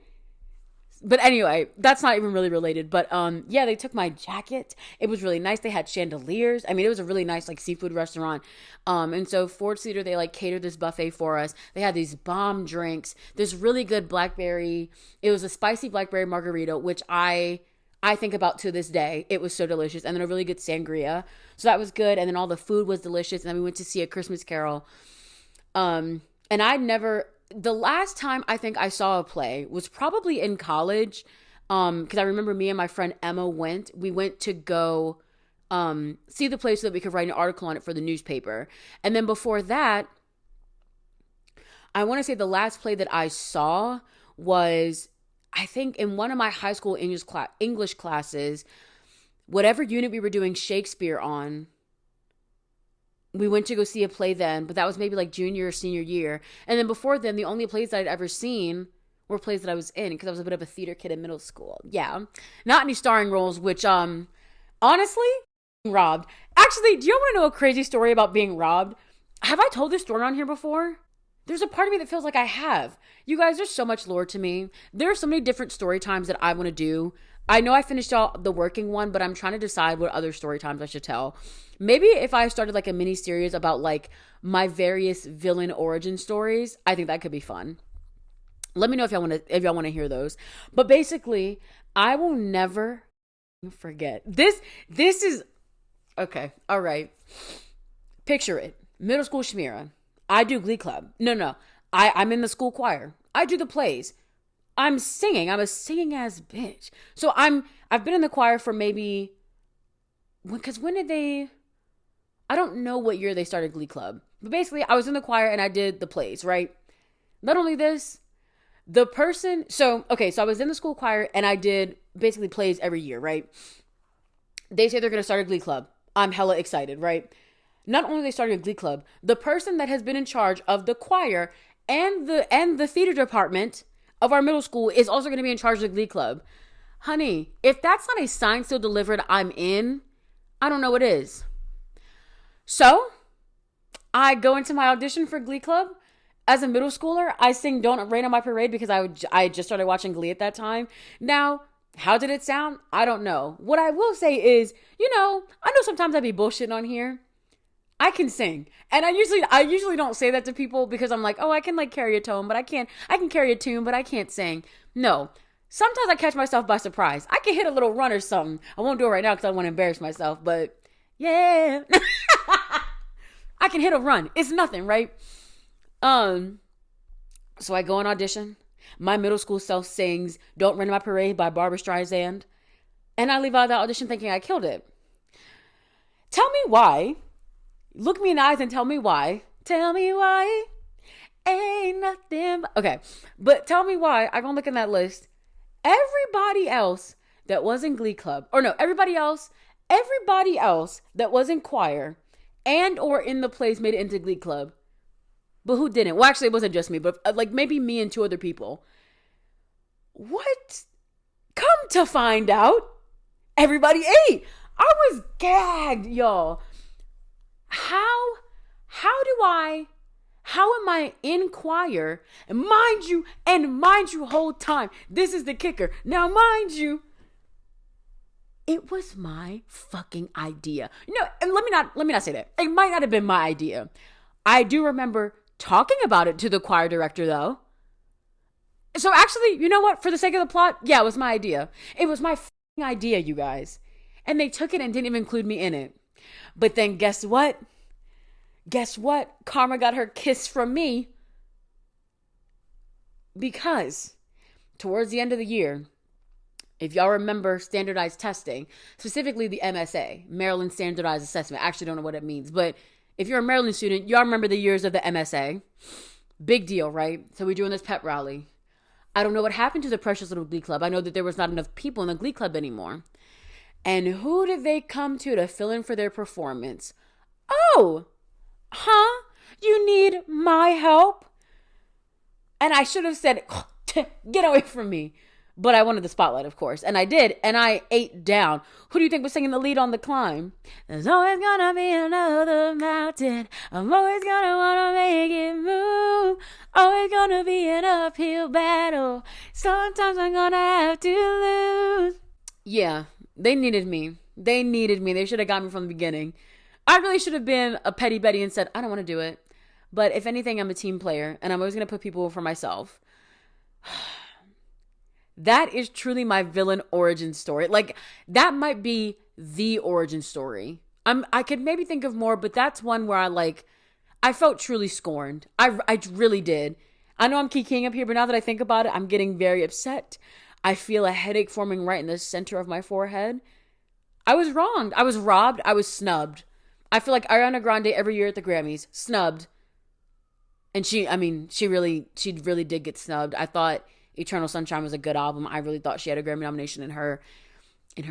But anyway, that's not even really related. But yeah, they took my jacket. It was really nice. They had chandeliers. I mean, it was a really nice like seafood restaurant. And so Ford Cedar, they like catered this buffet for us. They had these bomb drinks. This really good blackberry. It was a spicy blackberry margarita, which I think about to this day. It was so delicious. And then a really good sangria. So that was good. And then all the food was delicious. And then we went to see A Christmas Carol. And the last time I think I saw a play was probably in college. Because I remember me and my friend Emma we went to go see the play so that we could write an article on it for the newspaper. And then before that, I want to say the last play that I saw was, I think in one of my high school English classes, whatever unit we were doing Shakespeare on, we went to go see a play then, but that was maybe like junior or senior year. And then before then, the only plays that I'd ever seen were plays that I was in, because I was a bit of a theater kid in middle school. Yeah. Not any starring roles, which, honestly, robbed. Actually, do you want to know a crazy story about being robbed? Have I told this story on here before? There's a part of me that feels like I have. You guys, there's so much lore to me. There are so many different story times that I want to do. I know I finished out the working one, but I'm trying to decide what other story times I should tell. Maybe if I started like a mini series about like my various villain origin stories, I think that could be fun. Let me know if y'all want to hear those. But basically, I will never forget. This is okay. All right. Picture it. Middle school Shamira. I do Glee Club. No. I'm in the school choir. I do the plays. I'm singing. I'm a singing ass bitch. So I've been in the choir for maybe, because when did they, I don't know what year they started Glee Club. But basically, I was in the choir and I did the plays, right? Not only this, so I was in the school choir and I did basically plays every year, right? They say they're going to start a Glee Club. I'm hella excited, right? Not only they started a Glee Club, the person that has been in charge of the choir and the theater department of our middle school is also going to be in charge of the Glee Club. Honey, if that's not a sign still delivered I'm in, I don't know what is. So, I go into my audition for Glee Club. As a middle schooler, I sing Don't Rain on My Parade because I just started watching Glee at that time. Now, how did it sound? I don't know. What I will say is, I know sometimes I be bullshitting on here. I can sing. And I usually don't say that to people because I'm like, oh, I can like carry a tone, but I can carry a tune, but I can't sing. No. Sometimes I catch myself by surprise. I can hit a little run or something. I won't do it right now because I don't want to embarrass myself, but yeah. I can hit a run. It's nothing, right? So I go on audition. My middle school self sings Don't Rain on My Parade by Barbra Streisand. And I leave out of that audition thinking I killed it. Tell me why. Look me in the eyes and tell me why. Tell me why. Ain't nothing but... Okay. But tell me why. I go look in that list. Everybody else that was in Glee Club, or no, everybody else that was in choir and or in the plays made it into Glee Club. But who didn't? Well, actually, it wasn't just me, but like maybe me and two other people. What? Come to find out, everybody ate. I was gagged, y'all. How am I in choir? And mind you, whole time, this is the kicker. Now, mind you, it was my fucking idea. And let me not say that. It might not have been my idea. I do remember talking about it to the choir director, though. So actually, you know what? For the sake of the plot, yeah, it was my idea. It was my fucking idea, you guys. And they took it and didn't even include me in it. But then guess what? Karma got her kiss from me. Because towards the end of the year, If y'all remember standardized testing, specifically the MSA, Maryland Standardized Assessment. I actually don't know what it means, but if you're a Maryland student, y'all remember the years of the MSA. Big deal, right? So we're doing this pep rally. I don't know what happened to the precious little glee club. I know that there was not enough people in the glee club anymore. And who did they come to fill in for their performance? Oh, huh? You need my help? And I should have said, get away from me. But I wanted the spotlight, of course. And I did. And I ate down. Who do you think was singing the lead on The Climb? There's always gonna be another mountain. I'm always gonna wanna make it move. Always gonna be an uphill battle. Sometimes I'm gonna have to lose. Yeah, they needed me. They needed me. They should have got me from the beginning. I really should have been a petty Betty and said, I don't want to do it. But if anything, I'm a team player. And I'm always going to put people for myself. That is truly my villain origin story. Like, that might be the origin story. I could maybe think of more, but that's one where I felt truly scorned. I really did. I know I'm kikiing up here, but now that I think about it, I'm getting very upset. I feel a headache forming right in the center of my forehead. I was wronged. I was robbed. I was snubbed. I feel like Ariana Grande every year at the Grammys, snubbed. And she really did get snubbed. I thought Eternal Sunshine was a good album. I really thought she had a Grammy nomination in her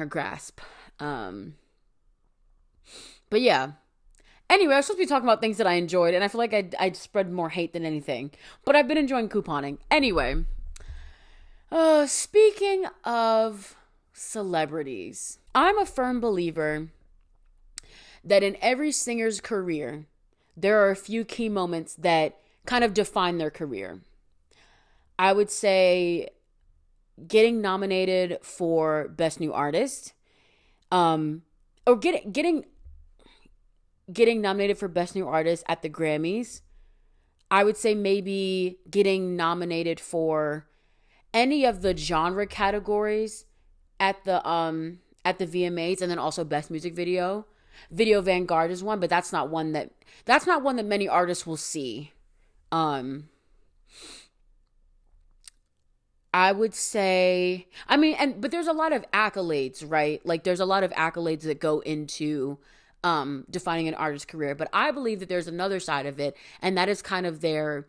grasp. But yeah. Anyway, I was supposed to be talking about things that I enjoyed, and I feel like I'd spread more hate than anything. But I've been enjoying couponing. Anyway, speaking of celebrities, I'm a firm believer that in every singer's career, there are a few key moments that kind of define their career. I would say getting nominated for Best New Artist, or getting nominated for Best New Artist at the Grammys. I would say maybe getting nominated for any of the genre categories at the VMAs, and then also Best Music Video. Video Vanguard is one, but that's not one that many artists will see. I would say, but there's a lot of accolades, right? Like, there's a lot of accolades that go into defining an artist's career. But I believe that there's another side of it, and that is kind of their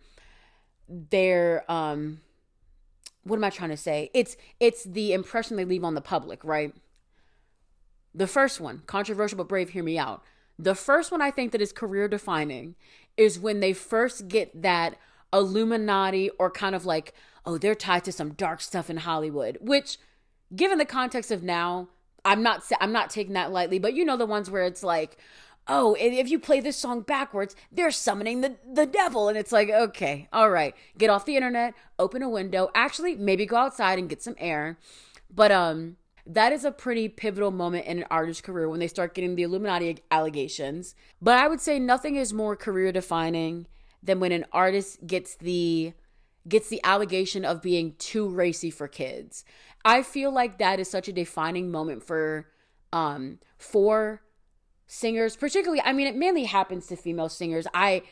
what am I trying to say? It's the impression they leave on the public, right? The first one, controversial but brave, hear me out. The first one I think that is career defining is when they first get that Illuminati, or kind of like, oh, they're tied to some dark stuff in Hollywood, which, given the context of now, I'm not taking that lightly, but you know, the ones where it's like, oh, if you play this song backwards, they're summoning the devil. And it's like, okay, all right, get off the internet, open a window, actually maybe go outside and get some air. But that is a pretty pivotal moment in an artist's career when they start getting the Illuminati allegations. But I would say nothing is more career defining than when an artist gets the allegation of being too racy for kids. I feel like that is such a defining moment for singers, particularly. I mean, it mainly happens to female singers. I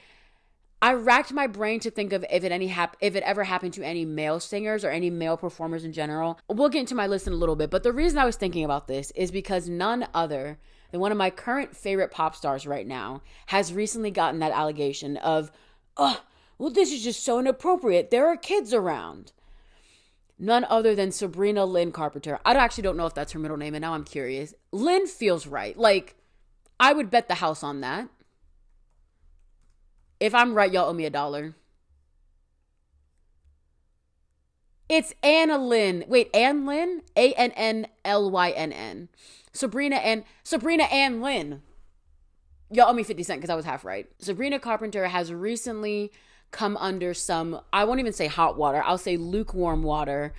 racked my brain to think of if it ever happened to any male singers or any male performers in general. We'll get into my list in a little bit, but the reason I was thinking about this is because none other than one of my current favorite pop stars right now has recently gotten that allegation of, oh, well, this is just so inappropriate. There are kids around. None other than Sabrina Lynn Carpenter. I actually don't know if that's her middle name, and now I'm curious. Lynn feels right. Like, I would bet the house on that. If I'm right, y'all owe me $1. It's Anna Lynn. Wait, Ann Lynn? Annlynn. Sabrina Ann Lynn. Y'all owe me 50 cents because I was half right. Sabrina Carpenter has recently come under some, I won't even say hot water, I'll say lukewarm water,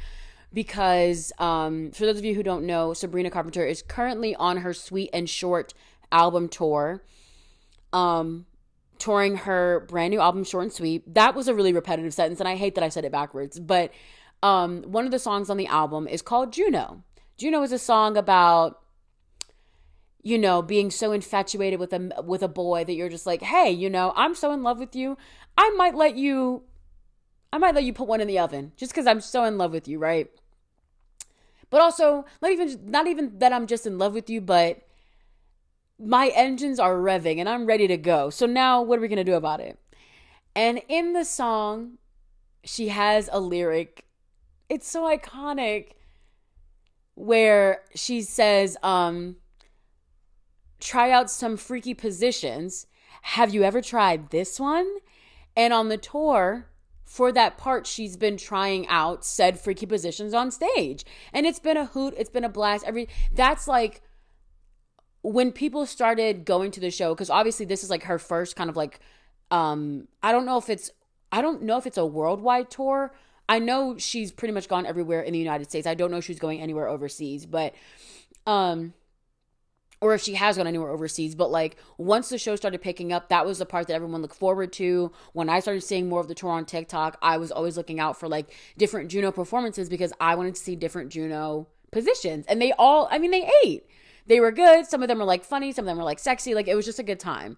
because for those of you who don't know, Sabrina Carpenter is currently on her Sweet and Short album tour, touring her brand new album, Short and Sweet. That was a really repetitive sentence, and I hate that I said it backwards, but one of the songs on the album is called Juno. Juno is a song about, you know, being so infatuated with a boy that you're just like, hey, you know, I'm so in love with you, I might let you put one in the oven just because I'm so in love with you, right? But also, not even that I'm just in love with you, but my engines are revving and I'm ready to go. So now what are we going to do about it? And in the song, she has a lyric. It's so iconic where she says, try out some freaky positions. Have you ever tried this one? And on the tour, for that part, she's been trying out said freaky positions on stage. And it's been a hoot. It's been a blast. That's like when people started going to the show, because obviously this is like her first kind of like, I don't know if it's a worldwide tour. I know she's pretty much gone everywhere in the United States. I don't know if she's going anywhere overseas, but, or if she has gone anywhere overseas, but like once the show started picking up, that was the part that everyone looked forward to. When I started seeing more of the tour on TikTok, I was always looking out for like different Juno performances because I wanted to see different Juno positions. And they ate. They were good. Some of them were like funny. Some of them were like sexy. Like it was just a good time.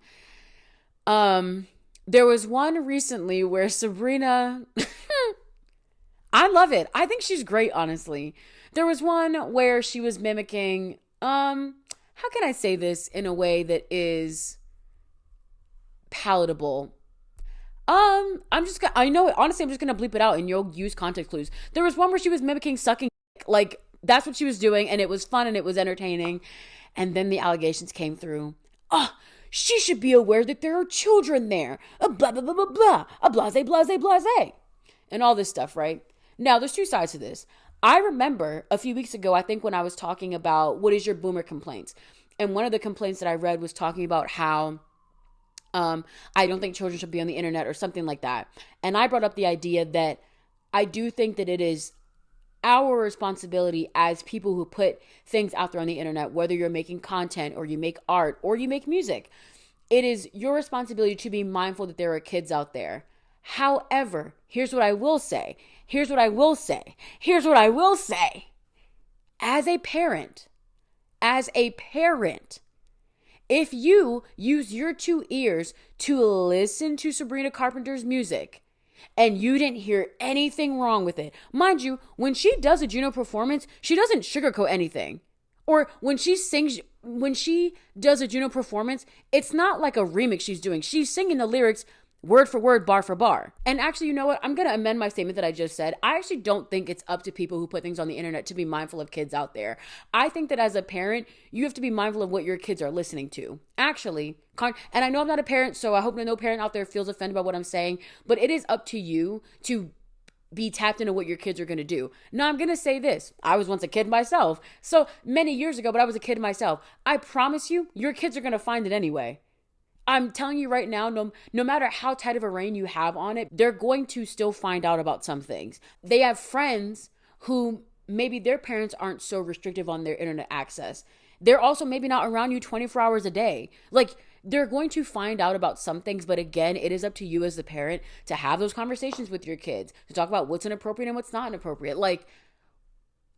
There was one recently where Sabrina, I love it. I think she's great, honestly. There was one where she was mimicking, how can I say this in a way that is palatable? I'm just gonna bleep it out and you'll use context clues. There was one where she was mimicking sucking, like that's what she was doing, and it was fun and it was entertaining. And then the allegations came through. Oh, she should be aware that there are children there. A blah, blah, blah, blah, blah. A blase, blase, blase. And all this stuff, right? Now, there's two sides to this. I remember a few weeks ago, I think when I was talking about what is your boomer complaints. And one of the complaints that I read was talking about how I don't think children should be on the internet or something like that. And I brought up the idea that I do think that it is our responsibility as people who put things out there on the internet, whether you're making content or you make art or you make music, it is your responsibility to be mindful that there are kids out there. However, here's what I will say. As a parent, if you use your two ears to listen to Sabrina Carpenter's music and you didn't hear anything wrong with it, mind you, when she does a Juno performance, she doesn't sugarcoat anything. Or when she does a Juno performance, it's not like a remix she's doing. She's singing the lyrics word for word, bar for bar. And actually, you know what? I'm going to amend my statement that I just said. I actually don't think it's up to people who put things on the internet to be mindful of kids out there. I think that as a parent, you have to be mindful of what your kids are listening to. Actually, and I know I'm not a parent, so I hope no parent out there feels offended by what I'm saying, but it is up to you to be tapped into what your kids are going to do. Now, I'm going to say this. I was once a kid myself. So many years ago, but I was a kid myself. I promise you, your kids are going to find it anyway. I'm telling you right now, no matter how tight of a rein you have on it, they're going to still find out about some things. They have friends who maybe their parents aren't so restrictive on their internet access. They're also maybe not around you 24 hours a day. Like, they're going to find out about some things, but again, it is up to you as the parent to have those conversations with your kids, to talk about what's inappropriate and what's not inappropriate. Like,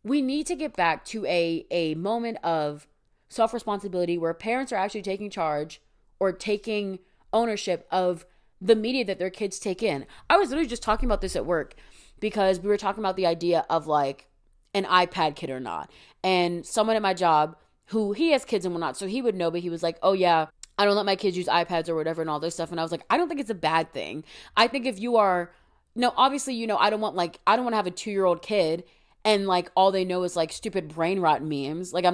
we need to get back to a moment of self-responsibility where parents are actually taking charge or taking ownership of the media that their kids take in. I was literally just talking about this at work because we were talking about the idea of like an iPad kid or not. And someone at my job who he has kids and whatnot, so he would know, but he was like, oh yeah, I don't let my kids use iPads or whatever and all this stuff. And I was like, I don't think it's a bad thing. I think if you are, obviously, I don't want to have a 2-year-old kid and like all they know is like stupid brain rot memes. Like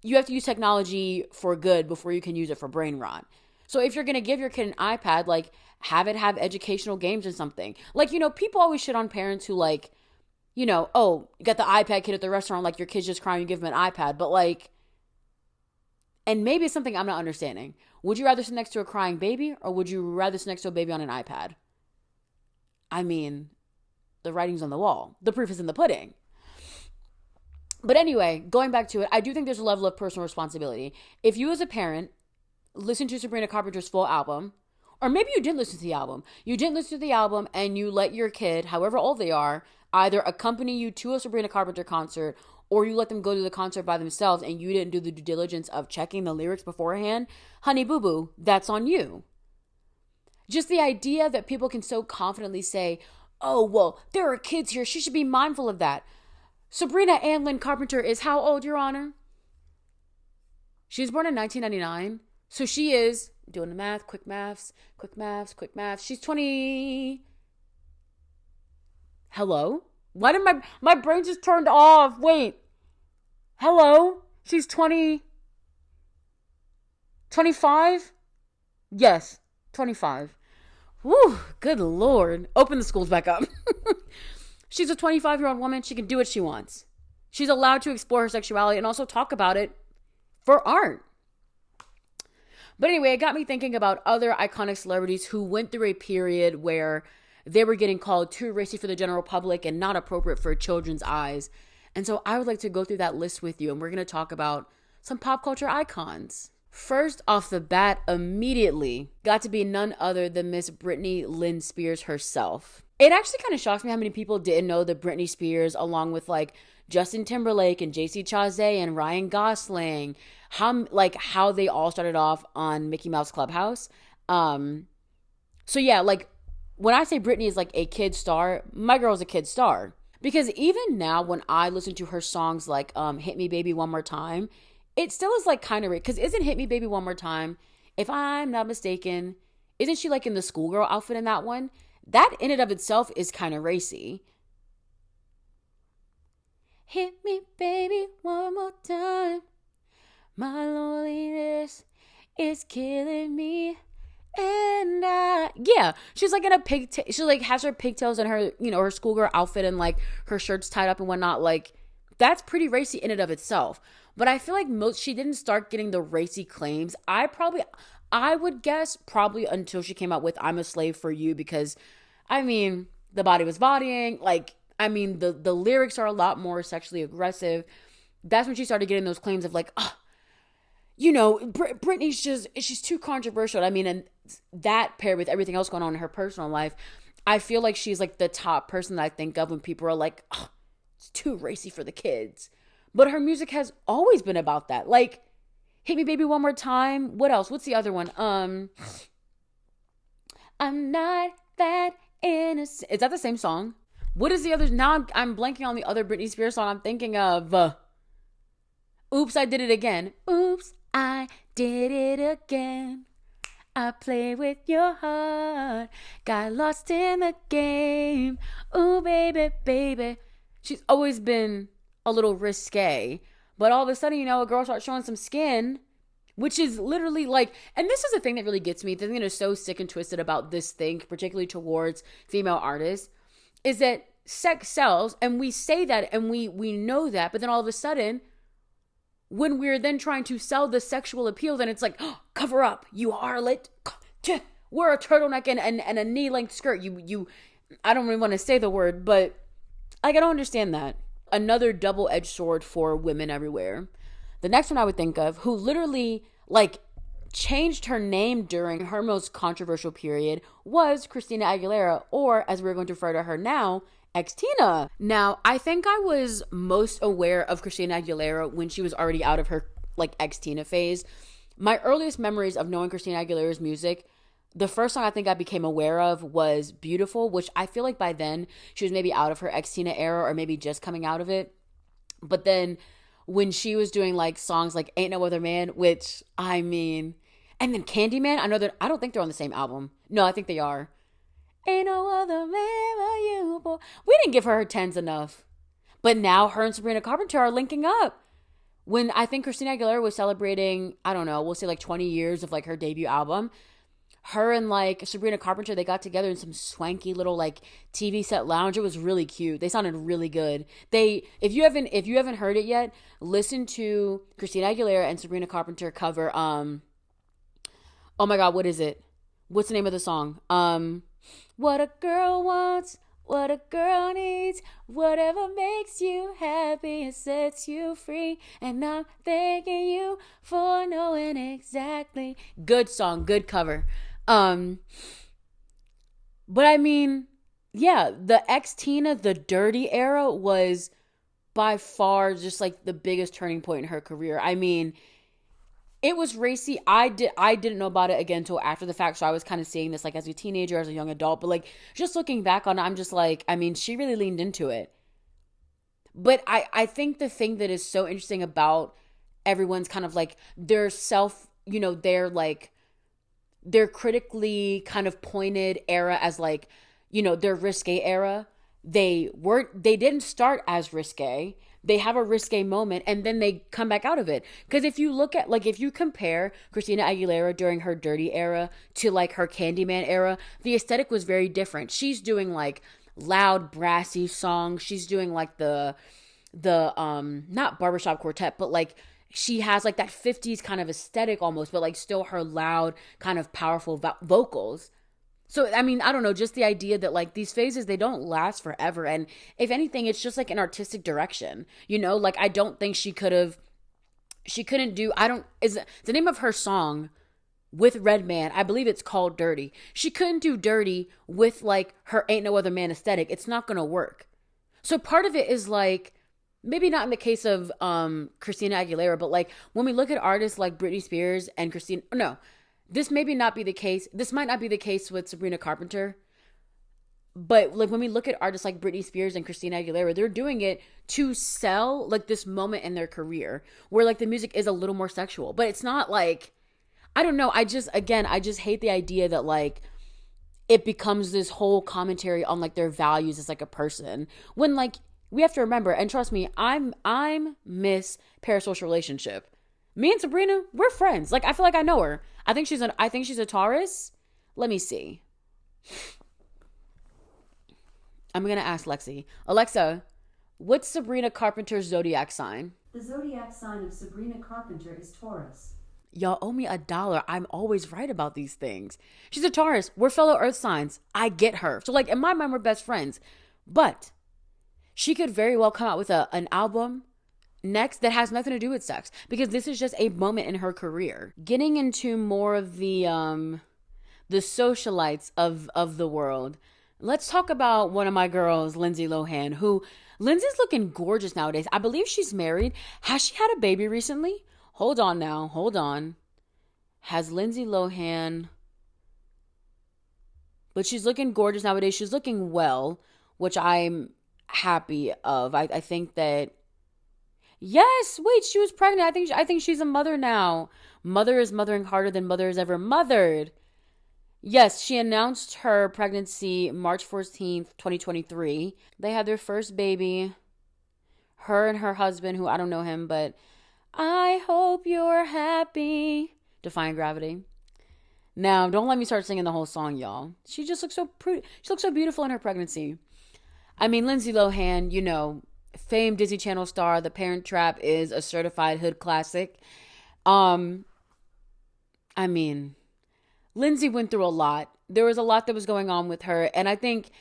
you have to use technology for good before you can use it for brain rot. So if you're going to give your kid an iPad, like have it have educational games or something. Like, people always shit on parents who like, oh, you got the iPad kid at the restaurant, like your kid's just crying, you give them an iPad. But like, and maybe it's something I'm not understanding. Would you rather sit next to a crying baby or would you rather sit next to a baby on an iPad? I mean, the writing's on the wall. The proof is in the pudding. But anyway, going back to it, I do think there's a level of personal responsibility. If you as a parent listen to Sabrina Carpenter's full album, or maybe you didn't listen to the album. You didn't listen to the album and you let your kid, however old they are, either accompany you to a Sabrina Carpenter concert or you let them go to the concert by themselves and you didn't do the due diligence of checking the lyrics beforehand, honey boo-boo, that's on you. Just the idea that people can so confidently say, oh, well, there are kids here. She should be mindful of that. Sabrina Ann Lynn Carpenter is how old, Your Honor? She was born in 1999. So she is, doing the math, quick maths. She's 20. Hello? Why did my brain just turned off? Wait. Hello? She's 20. 25? Yes, 25. Woo, good Lord. Open the schools back up. She's a 25-year-old woman. She can do what she wants. She's allowed to explore her sexuality and also talk about it for art. But anyway, it got me thinking about other iconic celebrities who went through a period where they were getting called too racy for the general public and not appropriate for children's eyes. And so I would like to go through that list with you, and we're going to talk about some pop culture icons. First off the bat, immediately got to be none other than Miss Britney Lynn Spears herself. It actually kind of shocks me how many people didn't know that Britney Spears, along with like Justin Timberlake and JC Chasez and Ryan Gosling, how they all started off on Mickey Mouse Clubhouse. So yeah, like when I say Britney is like a kid star, my girl's a kid star. Because even now when I listen to her songs like Hit Me Baby One More Time, it still is like kind of, because isn't Hit Me Baby One More Time, if I'm not mistaken, isn't she like in the schoolgirl outfit in that one? That in and of itself is kind of racy. Hit me, baby, one more time. My loneliness is killing me. And yeah, she's like in a pigtail. She like has her pigtails and her, her schoolgirl outfit and like her shirt's tied up and whatnot. Like that's pretty racy in and of itself. But I feel like she didn't start getting the racy claims. I would guess probably until she came out with I'm a Slave for You, because I mean, the body was bodying. Like, I mean, the lyrics are a lot more sexually aggressive. That's when she started getting those claims of like, Britney's she's too controversial. I mean, and that paired with everything else going on in her personal life, I feel like she's like the top person that I think of when people are like, oh, it's too racy for the kids. But her music has always been about that. Like, Hit Me Baby One More Time. What else? What's the other one? I'm not that innocent. Is that the same song? What is the other? Now I'm blanking on the other Britney Spears song I'm thinking of. Oops, I Did It Again. Oops, I did it again. I play with your heart. Got lost in the game. Ooh, baby, baby. She's always been a little risque. But all of a sudden, a girl starts showing some skin, which is literally like, and this is the thing that really gets me. The thing that is so sick and twisted about this thing, particularly towards female artists, is that sex sells, and we say that and we know that, but then all of a sudden, when we're then trying to sell the sexual appeal, then it's like, oh, cover up, you harlot, wear a turtleneck and a knee-length skirt. I don't really want to say the word, but like, I don't understand that. Another double-edged sword for women everywhere. The next one I would think of, who literally like changed her name during her most controversial period, was Christina Aguilera, or as we're going to refer to her now, Xtina. Now, I think I was most aware of Christina Aguilera when she was already out of her like Xtina phase. My earliest memories of knowing Christina Aguilera's music, the first song I think I became aware of was Beautiful, which I feel like by then she was maybe out of her Xtina era or maybe just coming out of it. But then when she was doing like songs like Ain't No Other Man, which I mean, and then Candyman, I don't think they're on the same album. No, I think they are. Ain't no other man but you, boy. We didn't give her 10s enough. But now her and Sabrina Carpenter are linking up. When I think Christina Aguilera was celebrating, I don't know, we'll say like 20 years of like her debut album, her and like Sabrina Carpenter, they got together in some swanky little like TV set lounge. It was really cute. They sounded really good. If you haven't heard it yet, listen to Christina Aguilera and Sabrina Carpenter cover oh my god, what is it? What's the name of the song? What a girl wants, what a girl needs, whatever makes you happy and sets you free. And I'm thanking you for knowing exactly. Good song, good cover. But I mean, yeah, the Xtina, the dirty era was by far just like the biggest turning point in her career. I mean, it was racy. I didn't know about it again until after the fact, so I was kind of seeing this like as a teenager, as a young adult, but like just looking back on it, I'm just like, I mean, she really leaned into it. But I think the thing that is so interesting about everyone's kind of like their self, you know, their critically kind of pointed era as like, you know, their risque era. They didn't start as risque. They have a risque moment and then they come back out of it. Because if you look at, like, if you compare Christina Aguilera during her dirty era to like her Candyman era, the aesthetic was very different. She's doing like loud, brassy songs. She's doing like the not barbershop quartet, but like she has like that 50s kind of aesthetic almost, but like still her loud, kind of powerful vocals. So, I mean, I don't know, just the idea that like these phases, they don't last forever. And if anything, it's just like an artistic direction, you know, like I don't think is the name of her song with Redman, I believe it's called Dirty. She couldn't do Dirty with like her Ain't No Other Man aesthetic. It's not going to work. So part of it is like, maybe not in the case of Christina Aguilera, but like when we look at artists like Britney Spears and this might not be the case with Sabrina Carpenter. But like when we look at artists like Britney Spears and Christina Aguilera, they're doing it to sell like this moment in their career where like the music is a little more sexual. But it's not like, I don't know. I just hate the idea that like it becomes this whole commentary on like their values as like a person. When like we have to remember, and trust me, I'm Miss Parasocial Relationship. Me and Sabrina, we're friends. Like I feel like I know her. I think she's a Taurus. Let me see. I'm going to ask Lexi. Alexa, what's Sabrina Carpenter's zodiac sign? The zodiac sign of Sabrina Carpenter is Taurus. Y'all owe me $1. I'm always right about these things. She's a Taurus. We're fellow earth signs. I get her. So like in my mind, we're best friends. But she could very well come out with an album next that has nothing to do with sex, because this is just a moment in her career. Getting into more of the socialites of the world, let's talk about one of my girls, Lindsay Lohan, who Lindsay's looking gorgeous nowadays. I believe she's married. Has she had a baby recently? Hold on. Has Lindsay Lohan, but she's looking gorgeous nowadays. She's looking well, which I'm happy of. I think that, yes, wait, she was pregnant. I think she's a mother now. Mother is mothering harder than mother has ever mothered. Yes, she announced her pregnancy March 14th, 2023. They had their first baby. Her and her husband, who I don't know him, but I hope you're happy. Defying Gravity. Now, don't let me start singing the whole song, y'all. She just looks so pretty. She looks so beautiful in her pregnancy. I mean, Lindsay Lohan, you know, famed Disney Channel star. The Parent Trap is a certified hood classic. I mean, Lindsay went through a lot. There was a lot that was going on with her. And I think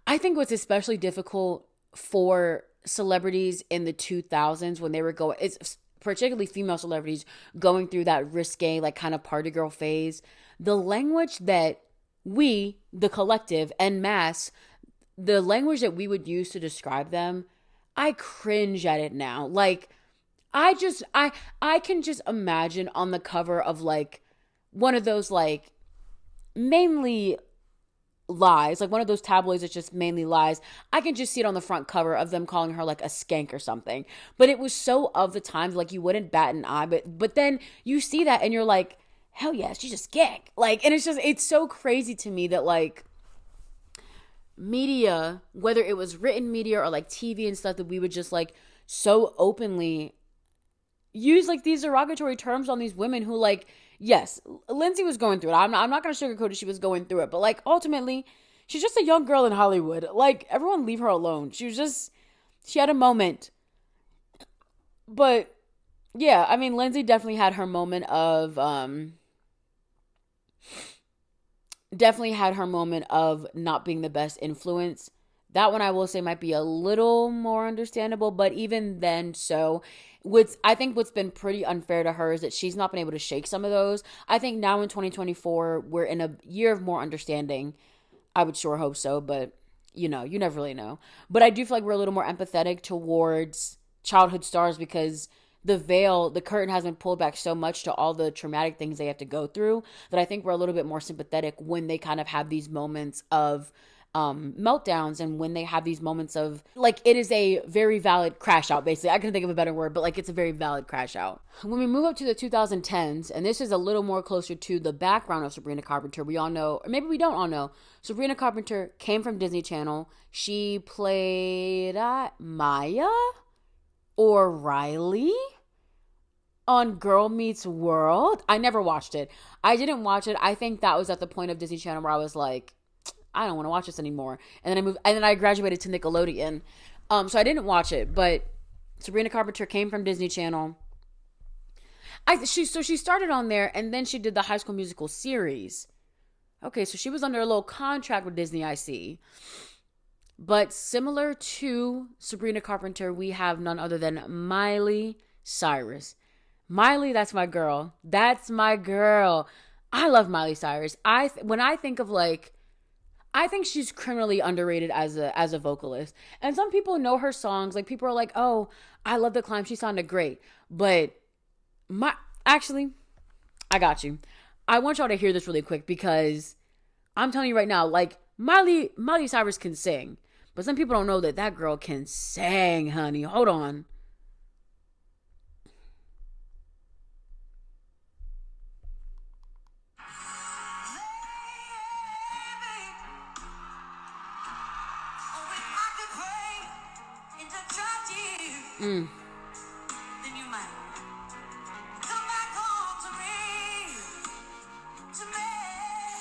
what's especially difficult for celebrities in the 2000s when they were going, it's particularly female celebrities going through that risque, like kind of party girl phase. The language that we, the collective en masse, the language that we would use to describe them, I cringe at it now. Like, I can just imagine on the cover of like one of those like mainly lies, like one of those tabloids that's just mainly lies. I can just see it on the front cover of them calling her like a skank or something. But it was so of the times, like you wouldn't bat an eye. But then you see that and you're like, hell yeah, she's a skank. Like, and it's so crazy to me that like media, whether it was written media or like TV and stuff, that we would just like so openly use like these derogatory terms on these women who, like, yes, Lindsay was going through it. I'm not going to sugarcoat it. She was going through it. But like ultimately, she's just a young girl in Hollywood. Like, everyone leave her alone. She had a moment. But yeah, I mean, Lindsay definitely had her moment of not being the best influence. That one I will say might be a little more understandable, but even then, I think what's been pretty unfair to her is that she's not been able to shake some of those. I think now in 2024, we're in a year of more understanding. I would sure hope so, but you never really know. But I do feel like we're a little more empathetic towards childhood stars because the curtain has been pulled back so much to all the traumatic things they have to go through that I think we're a little bit more sympathetic when they kind of have these moments of meltdowns, and when they have these moments of, like, it is a very valid crash out, basically. I couldn't think of a better word, but like, it's a very valid crash out. When we move up to the 2010s, and this is a little more closer to the background of Sabrina Carpenter, we all know, or maybe we don't all know, Sabrina Carpenter came from Disney Channel. She played Maya or Riley on Girl Meets World. I never watched it. I didn't watch it. I think that was at the point of Disney Channel where I was like, I don't want to watch this anymore. And then I graduated to Nickelodeon. So I didn't watch it, but Sabrina Carpenter came from Disney Channel. She started on there, and then she did the High School Musical series. Okay, so she was under a little contract with Disney, I see. But similar to Sabrina Carpenter, we have none other than Miley Cyrus. Miley, that's my girl. That's my girl. I love Miley Cyrus. When I think of, like, I think she's criminally underrated as a vocalist. And some people know her songs. Like, people are like, oh, I love The Climb. She sounded great. But actually, I got you. I want y'all to hear this really quick, because I'm telling you right now, like, Miley Cyrus can sing. But some people don't know that girl can sing, honey. Hold on. Mm.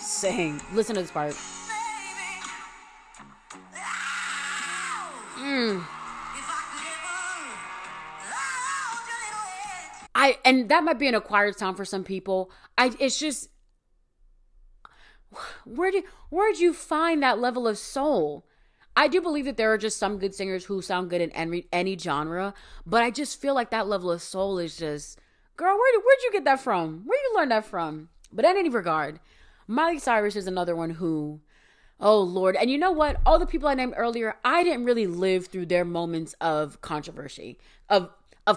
Sing. Listen to this part. And that might be an acquired sound for some people. It's just, where'd you find that level of soul? I do believe that there are just some good singers who sound good in any genre, but I just feel like that level of soul is just, girl, where'd you get that from? Where you learn that from? But in any regard, Miley Cyrus is another one who, oh Lord. And you know what? All the people I named earlier, I didn't really live through their moments of controversy, of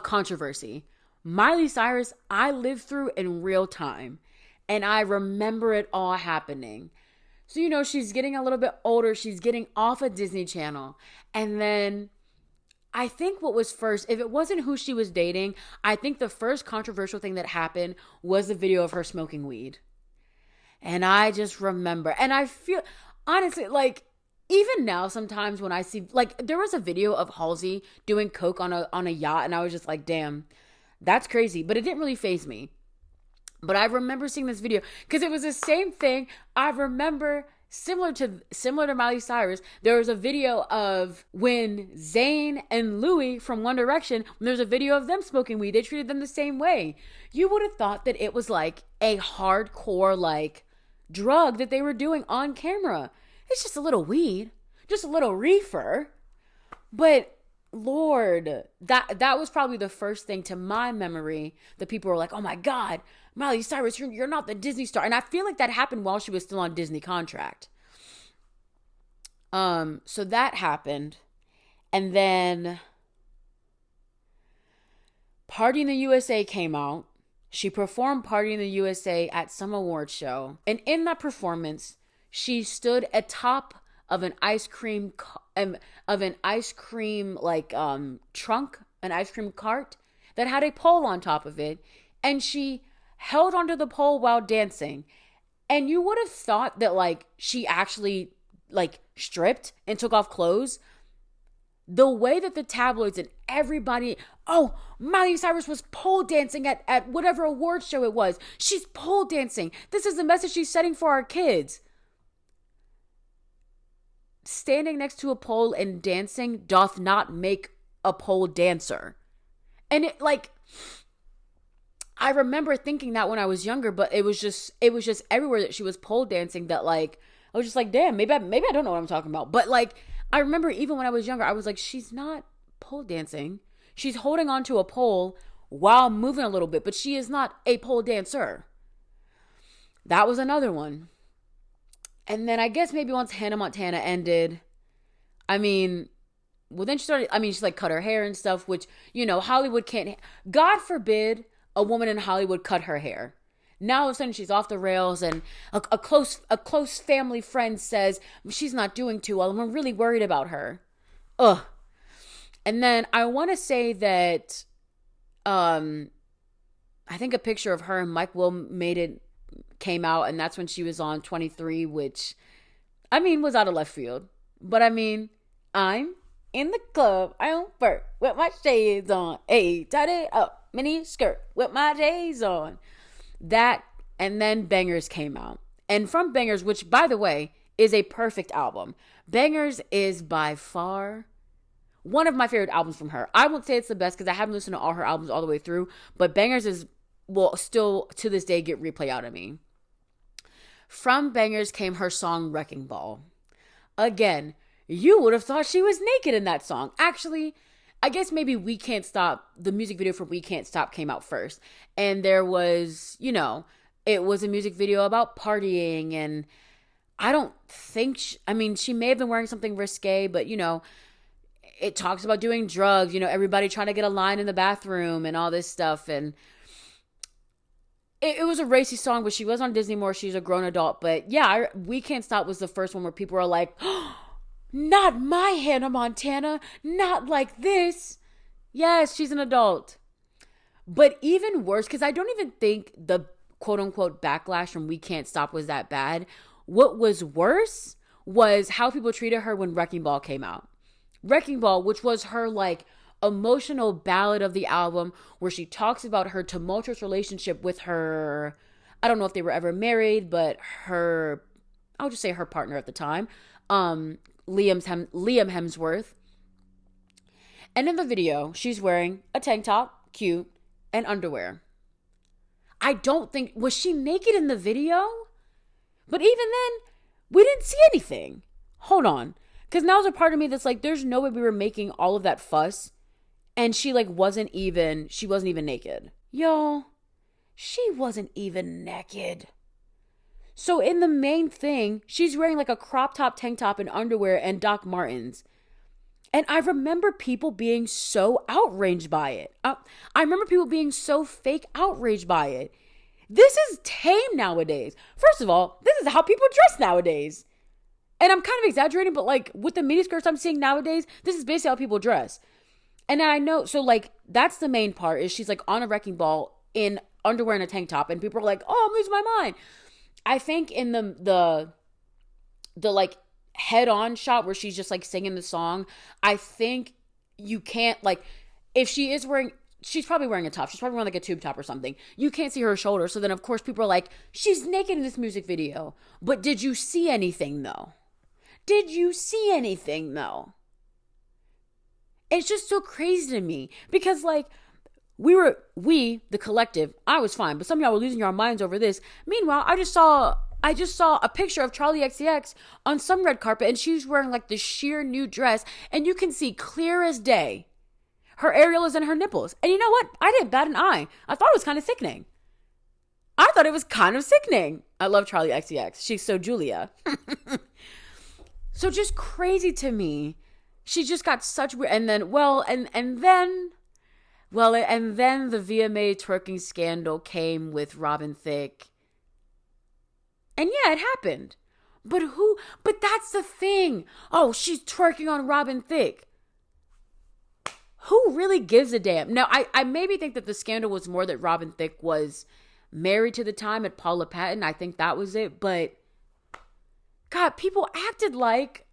controversy. Miley Cyrus, I lived through in real time, and I remember it all happening. So, you know, she's getting a little bit older. She's getting off of Disney Channel. And then I think what was first, if it wasn't who she was dating, I think the first controversial thing that happened was the video of her smoking weed. And I just remember, and I feel, honestly, like, even now sometimes when I see, like, there was a video of Halsey doing coke on a yacht, and I was just like, damn, that's crazy. But it didn't really faze me. But I remember seeing this video because it was the same thing. I remember similar to Miley Cyrus, there was a video of when Zayn and Louis from One Direction, when there's a video of them smoking weed, they treated them the same way. You would have thought that it was like a hardcore, like, drug that they were doing on camera. It's just a little weed, just a little reefer. But Lord, that was probably the first thing to my memory that people were like, oh my God, Miley Cyrus, you're not the Disney star. And I feel like that happened while she was still on Disney contract. So that happened. And then Party in the USA came out. She performed Party in the USA at some award show. And in that performance, she stood atop of an ice cream trunk, an ice cream cart that had a pole on top of it, and she held onto the pole while dancing. And you would have thought that, like, she actually, like, stripped and took off clothes. The way that the tabloids and everybody, oh, Miley Cyrus was pole dancing at whatever award show it was. She's pole dancing. This is the message she's setting for our kids. Standing next to a pole and dancing doth not make a pole dancer. And it, like, I remember thinking that when I was younger, but it was just everywhere that she was pole dancing that, like, I was just like, damn, maybe I don't know what I'm talking about. But, like, I remember even when I was younger, I was like, she's not pole dancing. She's holding onto a pole while moving a little bit, but she is not a pole dancer. That was another one. And then I guess maybe once Hannah Montana ended, I mean, well, then she like cut her hair and stuff, which, you know, Hollywood can't, God forbid a woman in Hollywood cut her hair. Now all of a sudden she's off the rails, and a close family friend says she's not doing too well, and we're really worried about her. Ugh. And then I want to say that, I think a picture of her and Mike Will came out, and that's when she was on 23, which, I mean, was out of left field. But I mean, I'm in the club, I on fur with my shades on. Hey, tied it up, mini skirt with my shades on. That, and then Bangers came out. And from Bangers, which, by the way, is a perfect album. Bangers is by far one of my favorite albums from her. I won't say it's the best because I haven't listened to all her albums all the way through, but Bangers will still to this day get replay out of me. From Bangers came her song Wrecking Ball. Again, you would have thought she was naked in that song. Actually, I guess maybe We Can't Stop, the music video for We Can't Stop came out first. And there was, it was a music video about partying, and I don't think, she may have been wearing something risque, but, it talks about doing drugs, everybody trying to get a line in the bathroom and all this stuff. And it was a racy song, but she was on Disney More. She's a grown adult. But yeah, We Can't Stop was the first one where people were like, oh, not my Hannah Montana, not like this. Yes, she's an adult. But even worse, because I don't even think the quote unquote backlash from We Can't Stop was that bad. What was worse was how people treated her when Wrecking Ball came out. Wrecking Ball, which was her emotional ballad of the album, where she talks about her tumultuous relationship with her, I don't know if they were ever married, but I'll just say her partner at the time, Liam Hemsworth. And in the video, she's wearing a tank top, cute, and underwear. I don't think, was she naked in the video? But even then, we didn't see anything. Hold on. Because now there's a part of me that's like, there's no way we were making all of that fuss and she wasn't even naked. Yo, she wasn't even naked. So in the main thing, she's wearing a crop top, tank top, and underwear and Doc Martens. And I remember people being so outraged by it. I remember people being so fake outraged by it. This is tame nowadays. First of all, this is how people dress nowadays. And I'm kind of exaggerating, but with the miniskirts I'm seeing nowadays, this is basically how people dress. And I know, so that's the main part, is she's on a wrecking ball in underwear and a tank top, and people are like, oh, I'm losing my mind. I think in the head-on shot where she's just singing the song, I think you can't, if she is wearing, she's probably wearing a top. She's probably wearing a tube top or something. You can't see her shoulder. So then, of course, people are like, she's naked in this music video. But did you see anything, though? Did you see anything, though? It's just so crazy to me. Because, we, the collective, I was fine. But some of y'all were losing your minds over this. Meanwhile, I just saw a picture of Charlie XCX on some red carpet. And she was wearing, this sheer new dress. And you can see clear as day her areolas and her nipples. And you know what? I didn't bat an eye. I thought it was kind of sickening. I love Charlie XCX. She's so Julia. So just crazy to me. She just got such weird. And then, and then the VMA twerking scandal came with Robin Thicke. And yeah, it happened. But that's the thing. Oh, she's twerking on Robin Thicke. Who really gives a damn? Now, I maybe think that the scandal was more that Robin Thicke was married to the time at Paula Patton. I think that was it. But God, people acted like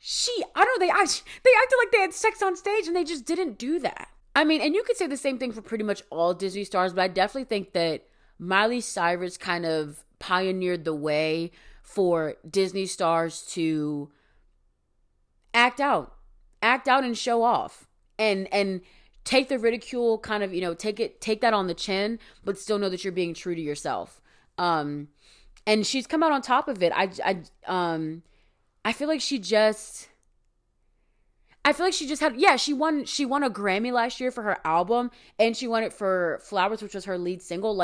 they acted like they had sex on stage, and they just didn't do that. I mean, and you could say the same thing for pretty much all Disney stars, but I definitely think that Miley Cyrus kind of pioneered the way for Disney stars to act out and show off and take the ridicule, kind of, take that on the chin, but still know that you're being true to yourself. And she's come out on top of it. I feel like she just had, she won a Grammy last year for her album, and she won it for Flowers, which was her lead single.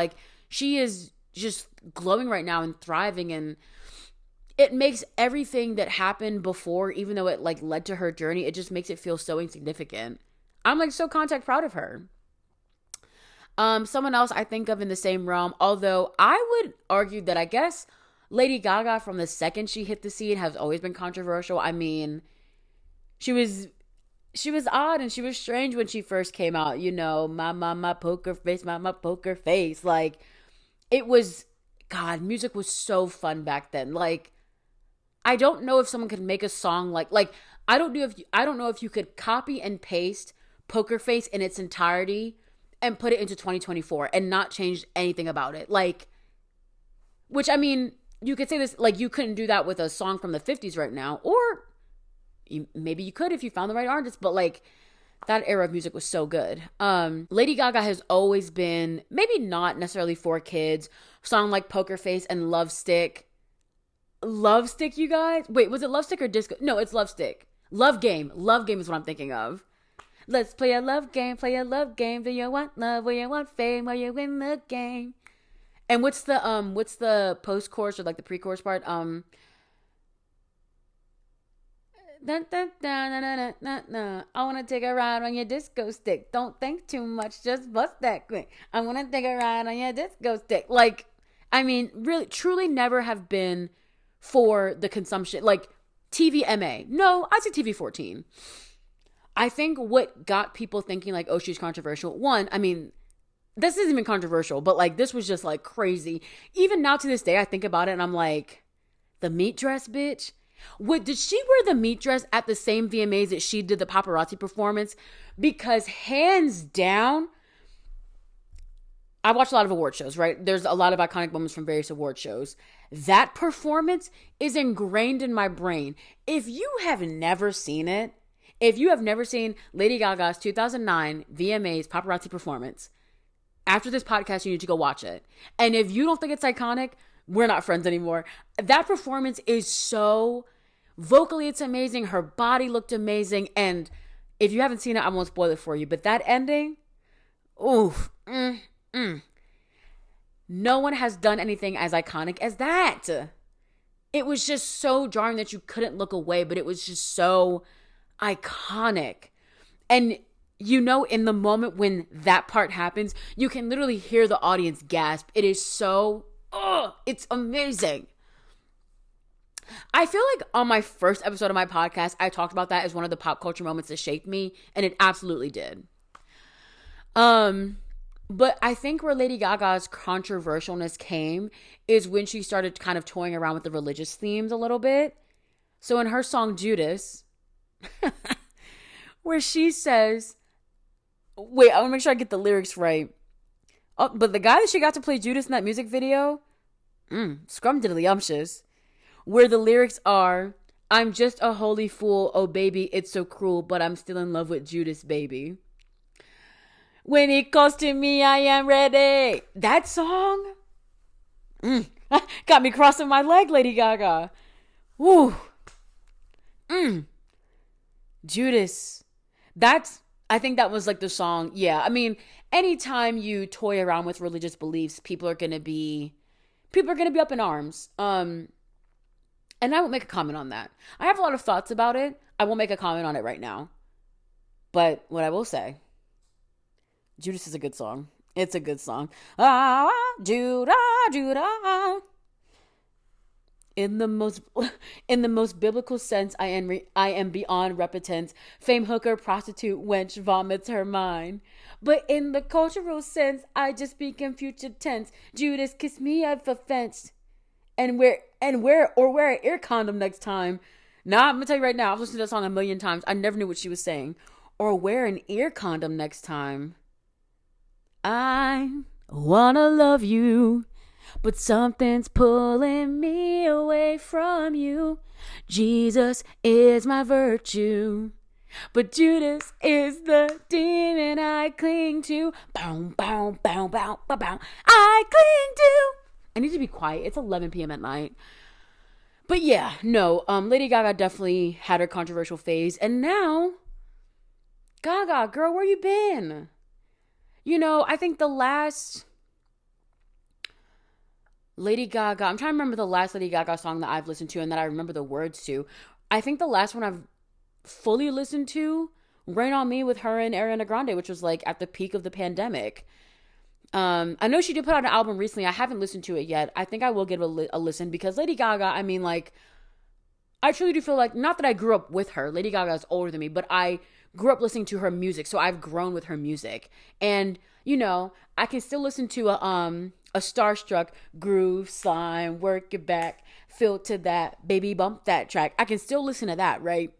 She is just glowing right now and thriving, and it makes everything that happened before, even though it led to her journey, it just makes it feel so insignificant. I'm so contact proud of her. Someone else I think of in the same realm, although I would argue that I guess Lady Gaga from the second she hit the scene has always been controversial. I mean, she was odd and she was strange when she first came out, you know, my poker face, my poker face. Like, it was, God, music was so fun back then. Like, I don't know if someone could make a song like I don't know if you could copy and paste Poker Face in its entirety and put it into 2024 and not change anything about it. Like, which, I mean, you could say this, like, you couldn't do that with a song from the 50s right now, or maybe you could if you found the right artist, but like, that era of music was so good. Lady Gaga has always been, maybe not necessarily for kids, song like Poker Face and Love Stick. Love Stick, you guys? Wait, was it Love Stick or Disco? No, it's Love Stick. Love Game. Love Game is what I'm thinking of. Let's play a love game, play a love game. Do you want love or you want fame or you win the game? And what's the post-chorus or like the pre-chorus part? Dun, dun, dun, dun, dun, dun, dun. I want to take a ride on your disco stick. Don't think too much, just bust that quick. I want to take a ride on your disco stick. Like, I mean, really, truly never have been for the consumption. Like, TVMA. No, I'd say TV-14. I think what got people thinking like, oh, she's controversial. One, I mean, this isn't even controversial, but like, this was just like crazy. Even now to this day, I think about it and I'm like, the meat dress, bitch? Did she wear the meat dress at the same VMAs that she did the paparazzi performance? Because hands down, I watch a lot of award shows, right? There's a lot of iconic moments from various award shows. That performance is ingrained in my brain. If you have never seen it, if you have never seen Lady Gaga's 2009 VMAs paparazzi performance, after this podcast, you need to go watch it. And if you don't think it's iconic, we're not friends anymore. That performance is so, vocally it's amazing. Her body looked amazing. And if you haven't seen it, I won't spoil it for you. But that ending, oof, no one has done anything as iconic as that. It was just so jarring that you couldn't look away, but it was just so iconic. And you know, in the moment when that part happens, you can literally hear the audience gasp. It is so, it's amazing. I feel like on my first episode of my podcast, I talked about that as one of the pop culture moments that shaped me, and it absolutely did. But I think where Lady Gaga's controversialness came is when she started kind of toying around with the religious themes a little bit. So in her song Judas, where she says, wait, I want to make sure I get the lyrics right. Oh, but the guy that she got to play Judas in that music video, scrumdiddlyumptious, where the lyrics are, I'm just a holy fool, oh baby, it's so cruel, but I'm still in love with Judas, baby. When it calls to me, I am ready. That song, got me crossing my leg, Lady Gaga. Woo. Judas. I think that was like the song. Yeah, I mean, anytime you toy around with religious beliefs, people are gonna be up in arms. And I won't make a comment on that. I have a lot of thoughts about it. I won't make a comment on it right now. But what I will say, Judas is a good song. It's a good song. Ah, Judah, Judah. In the most biblical sense, I am beyond repentance. Fame hooker, prostitute, wench vomits her mind. But in the cultural sense, I just speak in future tense. Judas, kiss me at the fence, and wear an ear condom next time. Now I'm gonna tell you right now, I've listened to that song a million times. I never knew what she was saying. Or wear an ear condom next time. I wanna love you, but something's pulling me away from you. Jesus is my virtue, but Judas is the demon I cling to. Bow, bow, bow, bow, bow, bow. I cling to. I need to be quiet. It's 11 p.m. at night. But yeah, no, Lady Gaga definitely had her controversial phase. And now, Gaga, girl, where you been? You know, I think the last Lady Gaga, I'm trying to remember the last Lady Gaga song that I've listened to and that I remember the words to. I think the last one I've fully listened to, Rain on Me with her and Ariana Grande, which was like at the peak of the pandemic. I know she did put out an album recently. I haven't listened to it yet. I think I will give it a listen because Lady Gaga, I mean, like, I truly do feel like, not that I grew up with her. Lady Gaga is older than me, but I grew up listening to her music. So I've grown with her music. And, you know, I can still listen to a Starstruck, Groove, Slime, Work It Back, Feel to That, Baby Bump That track. I can still listen to that, right?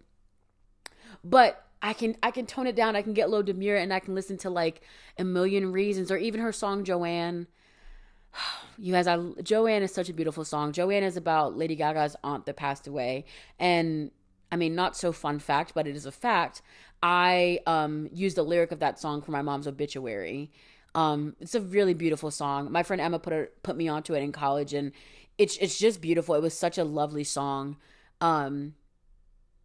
But I can tone it down. I can get low demure and I can listen to like A Million Reasons or even her song Joanne. You guys, Joanne is such a beautiful song. Joanne is about Lady Gaga's aunt that passed away. And I mean, not so fun fact, but it is a fact. I used the lyric of that song for my mom's obituary. It's a really beautiful song. My friend Emma put me onto it in college, and it's just beautiful. It was such a lovely song.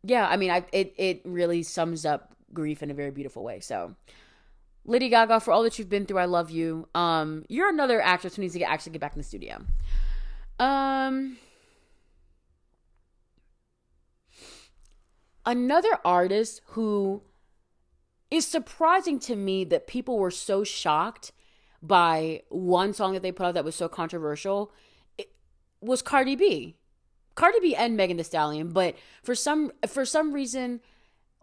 Yeah, I mean, it really sums up grief in a very beautiful way. So, Lady Gaga, for all that you've been through, I love you. You're another actress who needs to actually get back in the studio. Another artist who is surprising to me that people were so shocked by one song that they put out that was so controversial was Cardi B. Cardi B and Megan Thee Stallion, but for some reason,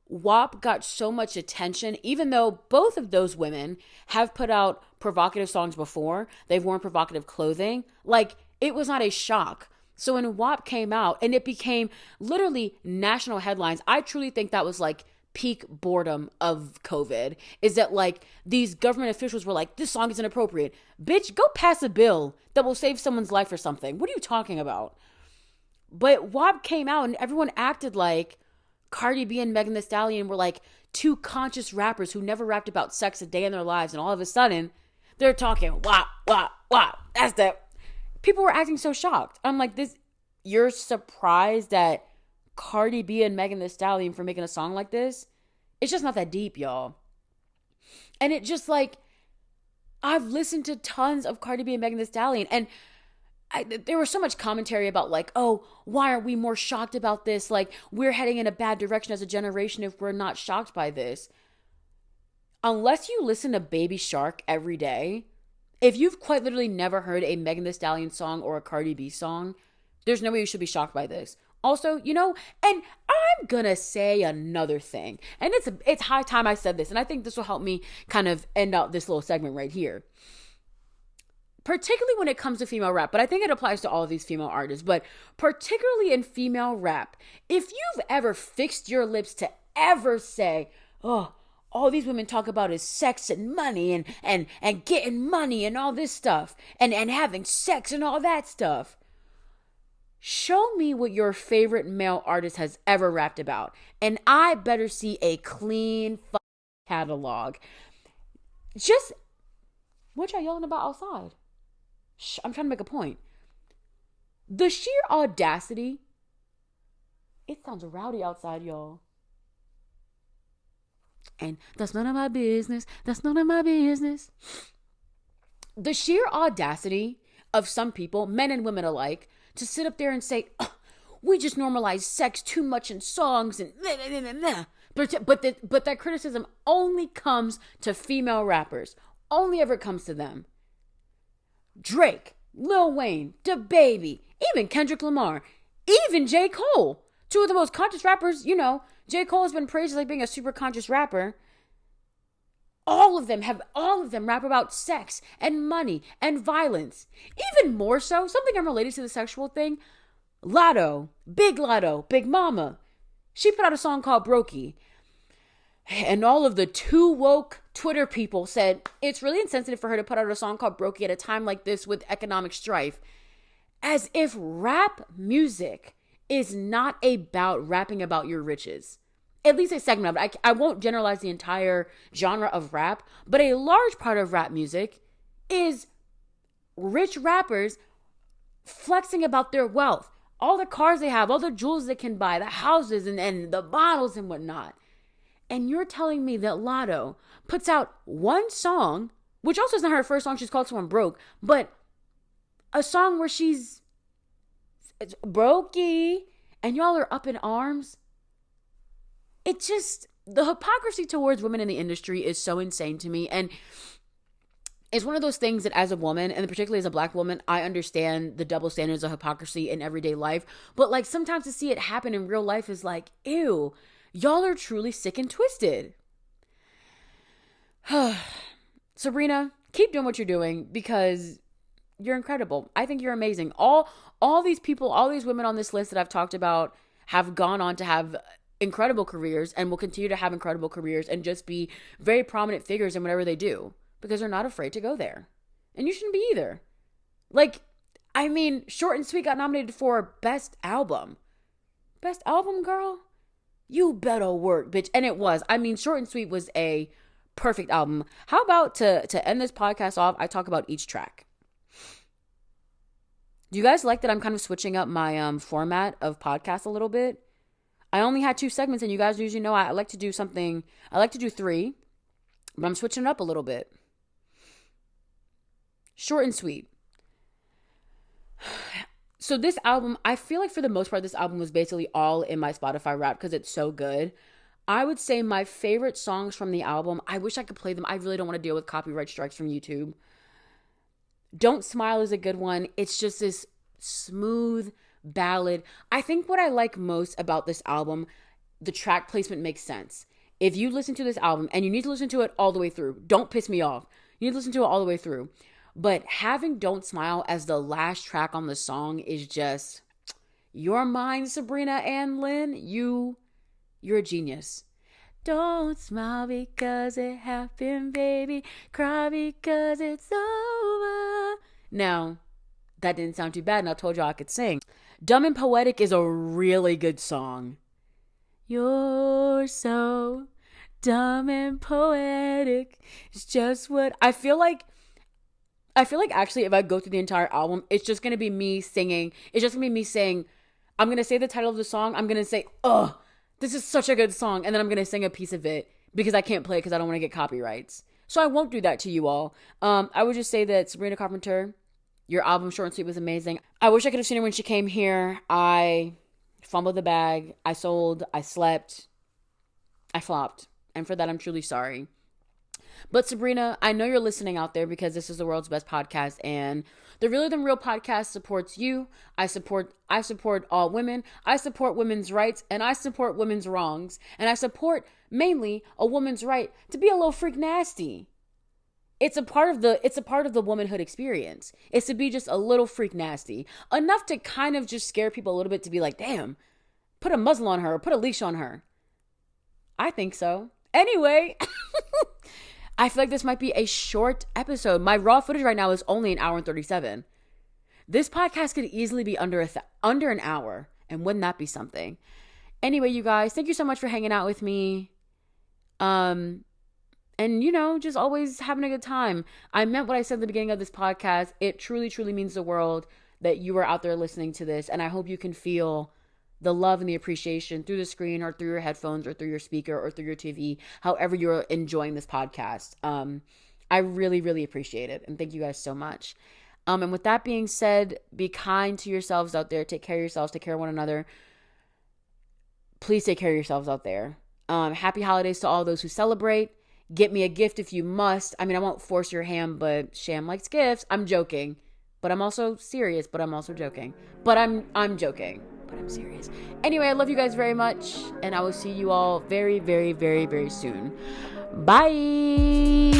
WAP got so much attention, even though both of those women have put out provocative songs before. They've worn provocative clothing. Like, it was not a shock. So when WAP came out and it became literally national headlines, I truly think that was like peak boredom of COVID, is that like these government officials were like, this song is inappropriate. Bitch, go pass a bill that will save someone's life or something. What are you talking about? But WAP came out and everyone acted like Cardi B and Megan Thee Stallion were like two conscious rappers who never rapped about sex a day in their lives. And all of a sudden, they're talking WAP, WAP, WAP. That's the... People were acting so shocked. I'm like, you're surprised that Cardi B and Megan Thee Stallion for making a song like this? It's just not that deep, y'all. And it just like, I've listened to tons of Cardi B and Megan Thee Stallion, and there was so much commentary about like, oh, why aren't we more shocked about this? Like, we're heading in a bad direction as a generation if we're not shocked by this. Unless you listen to Baby Shark every day, if you've quite literally never heard a Megan Thee Stallion song or a Cardi B song, there's no way you should be shocked by this. Also, you know, and I'm gonna say another thing, and it's high time I said this, and I think this will help me kind of end out this little segment right here. Particularly when it comes to female rap, but I think it applies to all of these female artists, but particularly in female rap, if you've ever fixed your lips to ever say, oh, all these women talk about is sex and money and getting money and all this stuff and having sex and all that stuff, show me what your favorite male artist has ever rapped about, and I better see a clean catalog. Just, what y'all yelling about outside? I'm trying to make a point. The sheer audacity. It sounds rowdy outside, y'all. And that's none of my business. That's none of my business. The sheer audacity of some people, men and women alike, to sit up there and say, oh, we just normalize sex too much in songs and but that criticism only comes to female rappers. Only ever comes to them. Drake, Lil Wayne, DaBaby, even Kendrick Lamar, even J. Cole. Two of the most conscious rappers, you know. J. Cole has been praised as like being a super conscious rapper. All of them rap about sex and money and violence. Even more so, something unrelated to the sexual thing, Lotto, Big Mama. She put out a song called Brokey. And all of the too woke Twitter people said it's really insensitive for her to put out a song called Brokey at a time like this with economic strife. As if rap music is not about rapping about your riches. At least a segment of it. I won't generalize the entire genre of rap, but a large part of rap music is rich rappers flexing about their wealth. All the cars they have, all the jewels they can buy, the houses and the bottles and whatnot. And you're telling me that Lotto puts out one song, which also is not her first song, she's called someone broke, but a song where it's brokey, and y'all are up in arms. It just, the hypocrisy towards women in the industry is so insane to me. And it's one of those things that as a woman, and particularly as a Black woman, I understand the double standards of hypocrisy in everyday life. But like sometimes to see it happen in real life is like, ew, y'all are truly sick and twisted. Sabrina, keep doing what you're doing because you're incredible. I think you're amazing. All these people, all these women on this list that I've talked about have gone on to have incredible careers and will continue to have incredible careers and just be very prominent figures in whatever they do because they're not afraid to go there. And you shouldn't be either. Like, I mean, Short and Sweet got nominated for Best Album. Best Album, girl? You better work, bitch. And it was. I mean, Short and Sweet was a perfect album. How about to end this podcast off, I talk about each track. Do you guys like that I'm kind of switching up my format of podcast a little bit? I only had 2 segments, and you guys usually know I like to do something. I like to do 3, but I'm switching it up a little bit. Short and Sweet. So this album, I feel like for the most part, this album was basically all in my Spotify Wrapped because it's so good. I would say my favorite songs from the album, I wish I could play them. I really don't want to deal with copyright strikes from YouTube. Don't Smile is a good one. It's just this smooth ballad. I think what I like most about this album, the track placement makes sense. If you listen to this album, and you need to listen to it all the way through, don't piss me off. You need to listen to it all the way through. But having Don't Smile as the last track on the song is just, you're mine, Sabrina and Lynn. You're a genius. Don't smile because it happened, baby. Cry because it's over. Now, that didn't sound too bad, and I told you I could sing. Dumb and Poetic is a really good song. You're so dumb and poetic. It's just what I feel like actually if I go through the entire album, it's just going to be me singing. It's just going to be me saying, I'm going to say the title of the song. I'm going to say, oh, this is such a good song. And then I'm going to sing a piece of it because I can't play it because I don't want to get copyrights. So I won't do that to you all. I would just say that Sabrina Carpenter, your album Short and Sweet was amazing. I wish I could have seen her when she came here. I fumbled the bag. I sold. I slept. I flopped. And for that, I'm truly sorry. But Sabrina, I know you're listening out there because this is the world's best podcast, and the Realer Than Real podcast supports you. I support all women. I support women's rights, and I support women's wrongs, and I support mainly a woman's right to be a little freak nasty. It's a part of the womanhood experience. It's to be just a little freak nasty, enough to kind of just scare people a little bit to be like, damn, put a muzzle on her, put a leash on her. I think so. Anyway. I feel like this might be a short episode. My raw footage right now is only 1 hour and 37. This podcast could easily be under an hour. And wouldn't that be something? Anyway, you guys, thank you so much for hanging out with me. And just always having a good time. I meant what I said at the beginning of this podcast. It truly, truly means the world that you are out there listening to this. And I hope you can feel the love and the appreciation through the screen or through your headphones or through your speaker or through your TV, however you're enjoying this podcast. I really, really appreciate it. And thank you guys so much. And with that being said, be kind to yourselves out there. Take care of yourselves. Take care of one another. Please take care of yourselves out there. Happy holidays to all those who celebrate. Get me a gift if you must. I mean, I won't force your hand, but Sham likes gifts. I'm joking. But I'm also serious, but I'm also joking. But I'm joking. But I'm serious. Anyway, I love you guys very much, and I will see you all very, very, very, very soon. Bye.